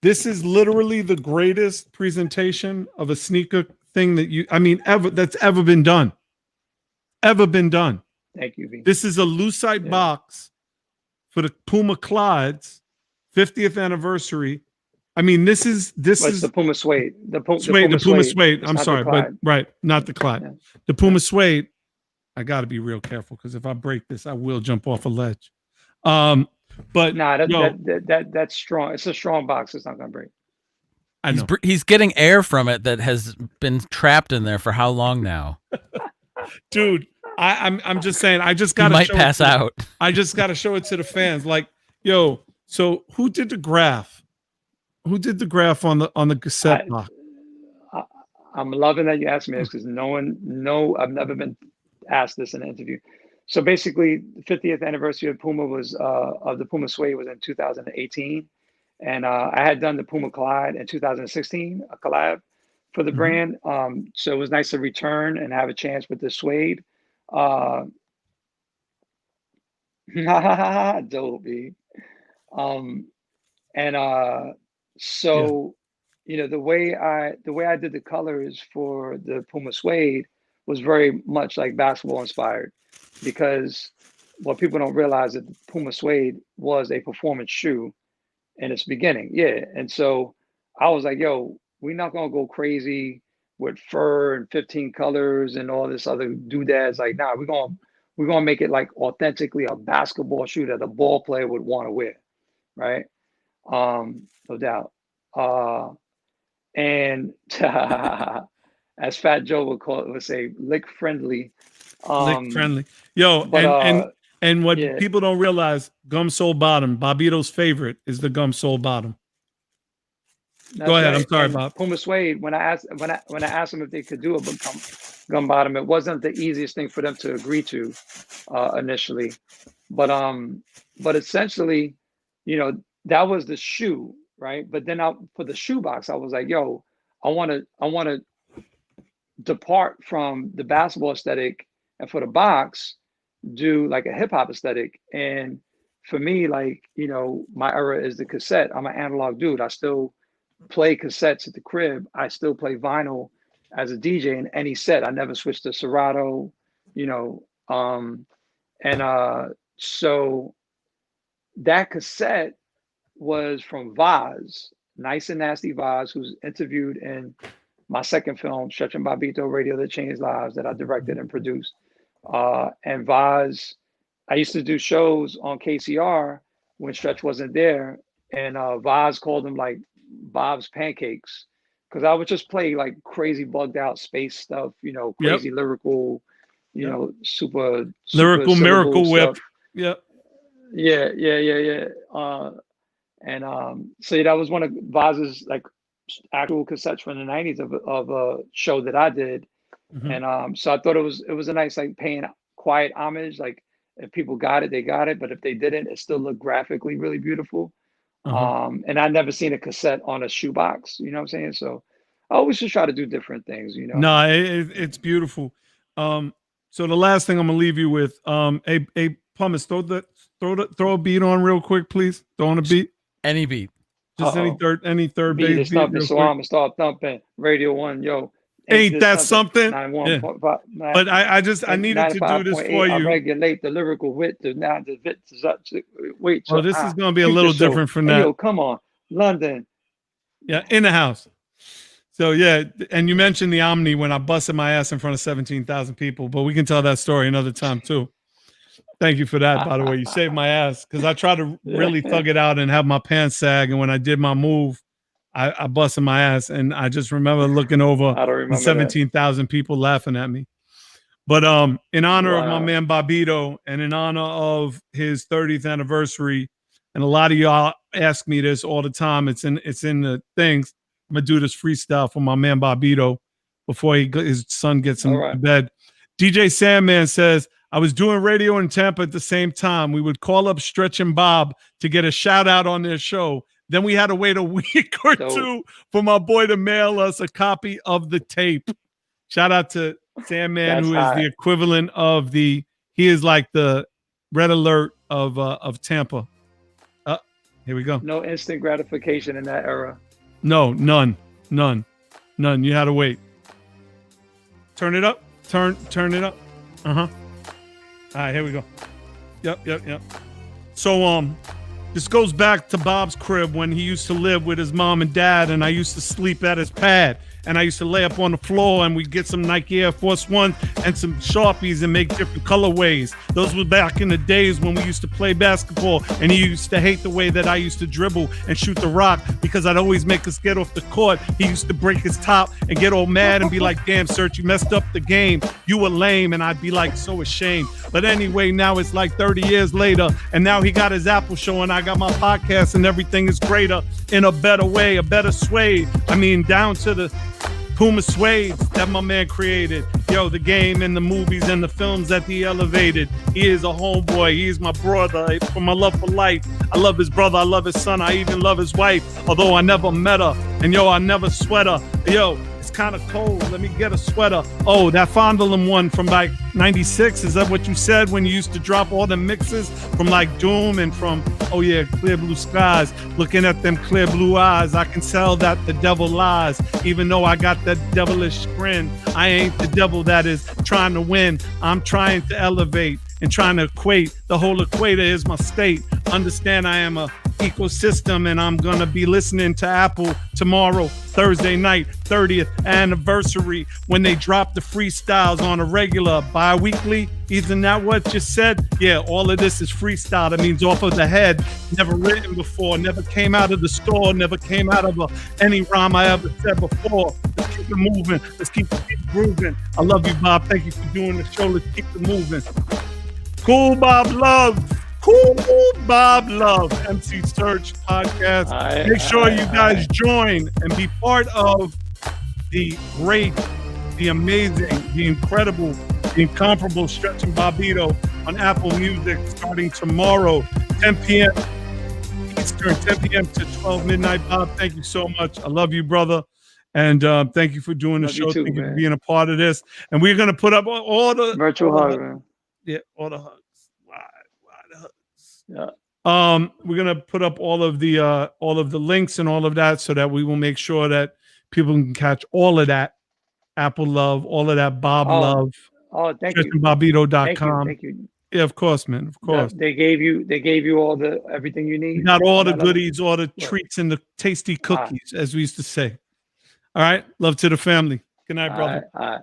This is literally the greatest presentation of a sneaker thing that's ever been done. Ever been done. Thank you, V. This is a lucite box for the Puma Clydes 50th anniversary. I mean, this is the Puma suede. The Puma suede. I'm sorry, but right, not the Clyde. Yeah. The Puma suede. I got to be real careful because if I break this, I will jump off a ledge. But that's strong. It's a strong box. It's not gonna break. I know. He's getting air from it that has been trapped in there for how long now? Dude, I'm just saying. I just got to might pass out. I just got to show it to the fans. Like, yo, so who did the graph? Who did the graph on the cassette box? I'm loving that you asked me this because I've never been asked this in an interview. So basically, the 50th anniversary of Puma of the Puma suede was in 2018, and I had done the Puma Clyde in 2016, a collab for the brand. So it was nice to return and have a chance with the suede. Dope, B. So, the way I did the colors for the Puma suede was very much like basketball inspired, because what people don't realize is that the Puma suede was a performance shoe in its beginning. Yeah. And so I was like, yo, we're not going to go crazy with fur and 15 colors and all this other doodads. Like, nah, we're going to make it like authentically a basketball shoe that a ball player would want to wear. Right. No doubt. And as Fat Joe would say, lick friendly. Lick friendly. Yo, but, and what people don't realize, gum sole bottom, Bobito's favorite is the gum sole bottom. Go ahead. Right. I'm sorry, Bob. Puma suede, when I asked them if they could do a gum bottom, it wasn't the easiest thing for them to agree to initially. But essentially, that was the shoe, right? But then for the shoe box, I was like, yo, I want to depart from the basketball aesthetic, and for the box, do like a hip hop aesthetic. And for me, like, my era is the cassette. I'm an analog dude. I still play cassettes at the crib. I still play vinyl as a DJ in any set. I never switched to Serato, so that cassette was from Vaz, Nice and Nasty Vaz, who's interviewed in my second film, Stretch and Bobito, Radio That Changed Lives, that I directed and produced. And Vaz, I used to do shows on KCR when Stretch wasn't there, and Vaz called them like Bob's Pancakes, because I would just play like crazy bugged out space stuff, crazy lyrical, super lyrical miracle whip. Yeah. So that was one of Vaz's like actual cassettes from the 90s of a show that I did. And so I thought it was a nice like paying quiet homage. Like if people got it, they got it, but if they didn't, it still looked graphically really beautiful. And I'd never seen a cassette on a shoebox, you know what I'm saying? So I always just try to do different things, No, it's beautiful. So the last thing I'm gonna leave you with, a Pumice, throw a beat on real quick, please. Throw on a beat. Any beat. Just any third beat. So I'm gonna start thumping. Radio 1, yo. Ain't that something? 91.5. Yeah. But I needed to do this for you. I regulate the lyrical wit to now the wit to such wait. Oh, this is going to be a little different from that. Yo, come on, London. Yeah, in the house. So yeah, and you mentioned the Omni when I busted my ass in front of 17,000 people, but we can tell that story another time too. Thank you for that, by the way. You saved my ass because I tried to really thug it out and have my pants sag, and when I did my move, I busted my ass, and I just remember looking over 17,000 people laughing at me. But in honor of my man Bobito and in honor of his 30th anniversary, and a lot of y'all ask me this all the time. It's in the things. I'm gonna do this freestyle for my man Bobito before his son gets him to bed. DJ Sandman says, I was doing radio in Tampa at the same time. We would call up Stretch and Bob to get a shout out on their show. Then we had to wait a week or two for my boy to mail us a copy of the tape. Shout out to Sandman, who is the equivalent of he is like the Red Alert of Tampa. Here we go. No instant gratification in that era. No, none. You had to wait. Turn it up. Turn it up. All right, here we go. Yep. So this goes back to Bob's crib when he used to live with his mom and dad, and I used to sleep at his pad. And I used to lay up on the floor, and we'd get some Nike Air Force One and some Sharpies and make different colorways. Those were back in the days when we used to play basketball, and he used to hate the way that I used to dribble and shoot the rock because I'd always make us get off the court. He used to break his top and get all mad and be like, damn, Serch, you messed up the game. You were lame. And I'd be like so ashamed. But anyway, now it's like 30 years later, and now he got his Apple show, and I got my podcast, and everything is greater in a better way, a better suede. I mean, down to the Puma suede that my man created. Yo, the game and the movies and the films that he elevated. He is a homeboy. He is my brother. For my love for life, I love his brother. I love his son. I even love his wife, although I never met her. And yo, I never sweat her. Yo, it's kind of cold. Let me get a sweater. Oh, that Fondlem one from like 96. Is that what you said when you used to drop all the mixes from like Doom and from, oh yeah, Clear Blue Skies? Looking at them clear blue eyes, I can tell that the devil lies. Even though I got that devilish grin, I ain't the devil that is trying to win. I'm trying to elevate and trying to equate. The whole equator is my state. Understand I am a ecosystem, and I'm gonna be listening to Apple tomorrow, Thursday night, 30th anniversary, when they drop the freestyles on a regular bi-weekly. Isn't that what you said? Yeah, all of this is freestyle. That means off of the head, never written before, never came out of the store, never came out of any rhyme I ever said before. Let's keep it moving. Let's keep it grooving. I love you, Bob. Thank you for doing the show. Let's keep it moving. Cool Bob Love. Cool Bob Love, MC Serch podcast. Make sure you guys join and be part of the great, the amazing, the incredible, the incomparable Stretch and Bobito on Apple Music starting tomorrow, 10 p.m. Eastern, 10 p.m. to 12 midnight. Bob, thank you so much. I love you, brother. And thank you for doing the show. Thank you for being a part of this. And we're going to put up all the virtual hug, man. Yeah, all the hugs. Yeah. We're gonna put up all of the links and all of that so that we will make sure that people can catch all of that Apple love, all of that Bob love. Oh, thank you. Bobito.com. Thank you. Yeah, of course, man. Of course. They gave you all everything you need. You got all the goodies, all the treats, and the tasty cookies, as we used to say. All right. Love to the family. Good night, brother. All right.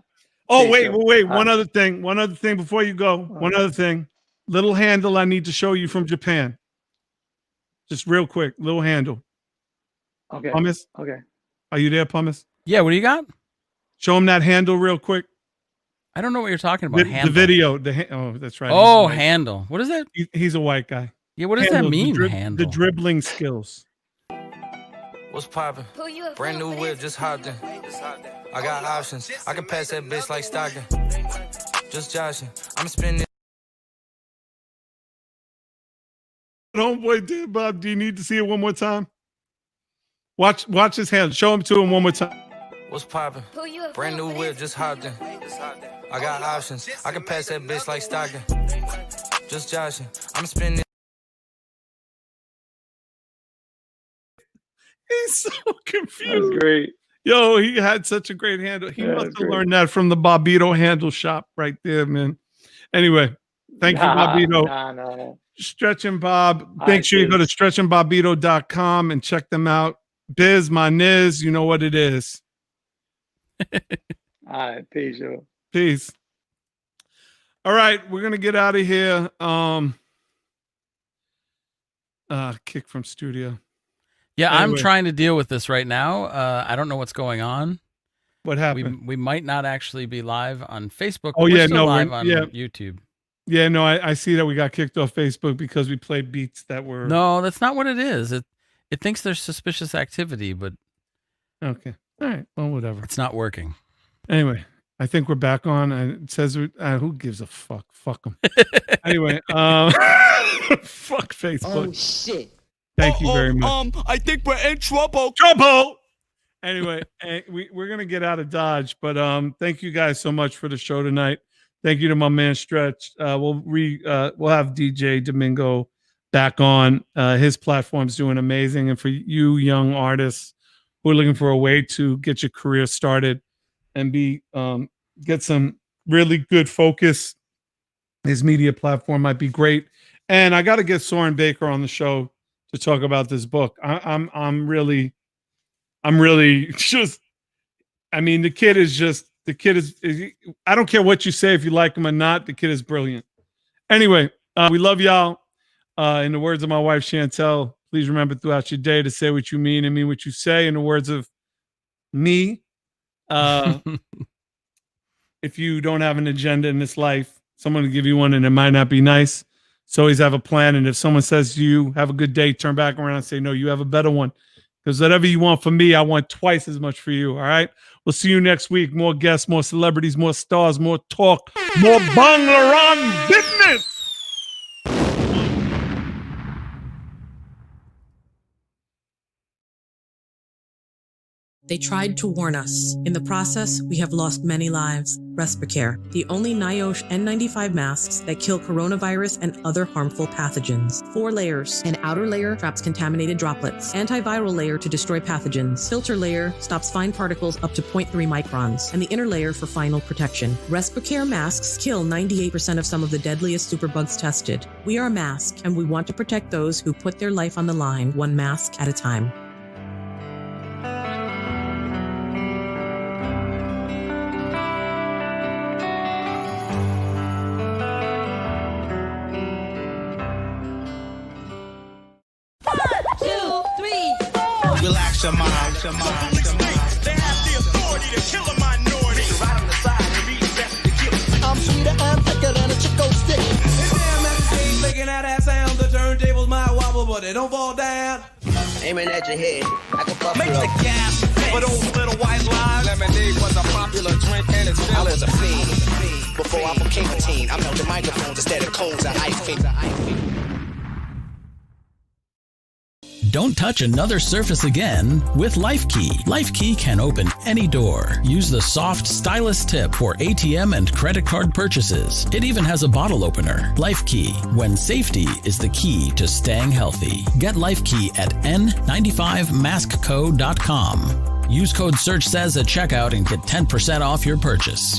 Oh, wait. One other thing before you go. One other thing. Little handle I need to show you from Japan. Just real quick, little handle. Okay. Pumice? Okay. Are you there, Pumice? Yeah, what do you got? Show him that handle real quick. I don't know what you're talking about. The video. Oh, that's right. Oh, handle. What is it? He's a white guy. Yeah, what does that mean, handle? The dribbling skills. What's poppin'? Brand new whip, just hopped in. I got options. I can pass that bitch like Stockton. Just joshing. I'm spinning. Homeboy did, Bob. Do you need to see it one more time? Watch his hand. Show him to him one more time. What's poppin'? Brand new whip, just hopped in. I got options. I can pass that bitch like Stockton. Just joshing. I'm spinning. He's so confused. That's great. Yo, he had such a great handle. He must have learned that from the Bobito handle shop right there, man. Anyway, thank you, Bobito. Nah. Stretch and Bob. Make sure you go to stretchandbobito.com and check them out. Biz, my niz, you know what it is. All right, peace, yo. Peace. All right, we're gonna get out of here. Kick from studio. Yeah, anyway. I'm trying to deal with this right now. I don't know what's going on. What happened? We might not actually be live on Facebook. Oh, we're still live on YouTube. Yeah, no, I see that we got kicked off Facebook because we played beats that were... No, that's not what it is. It thinks there's suspicious activity, but... Okay. All right. Well, whatever. It's not working. Anyway, I think we're back on. It says, who gives a fuck? Fuck them. Anyway, fuck Facebook. Oh, shit. Thank you very much. I think we're in trouble. Anyway, we're going to get out of Dodge, but thank you guys so much for the show tonight. Thank you to my man Stretch. We'll have DJ Domingo back on. His platform's doing amazing. And for you young artists who are looking for a way to get your career started and get some really good focus, his media platform might be great. And I got to get Soren Baker on the show to talk about this book. I'm really just, I mean, the kid is, I don't care what you say, if you like him or not, the kid is brilliant. Anyway, we love y'all. In the words of my wife, Chantel, please remember throughout your day to say what you mean and mean what you say. In the words of me, if you don't have an agenda in this life, someone will give you one and it might not be nice. So always have a plan. And if someone says to you, have a good day, turn back around and say, no, you have a better one. Because whatever you want from me, I want twice as much for you. All right. We'll see you next week. More guests, more celebrities, more stars, more talk, more Bangladesh business. They tried to warn us. In the process, we have lost many lives. Respiracare, the only NIOSH N95 masks that kill coronavirus and other harmful pathogens. 4 layers. An outer layer traps contaminated droplets. Antiviral layer to destroy pathogens. Filter layer stops fine particles up to 0.3 microns. And the inner layer for final protection. Respiracare masks kill 98% of some of the deadliest superbugs tested. We are masked, and we want to protect those who put their life on the line, one mask at a time. Relax your mind. They have the authority to kill a minority. Right on the side and be best to kill. I'm sweeter and thicker than a Chico stick. And damn, at the stage making that sound. The turntables might wobble, but they don't fall down. Aiming at your head, I can puff Make you the up. gas face. But those little white lies. Lemonade was a popular drink and it's still I was a fiend. Before I became a teen, I melted microphones instead of cones of ice cream. Don't touch another surface again with LifeKey. LifeKey can open any door. Use the soft, stylus tip for ATM and credit card purchases. It even has a bottle opener. LifeKey, when safety is the key to staying healthy. Get LifeKey at n95maskco.com. Use code SEARCH SAYS at checkout and get 10% off your purchase.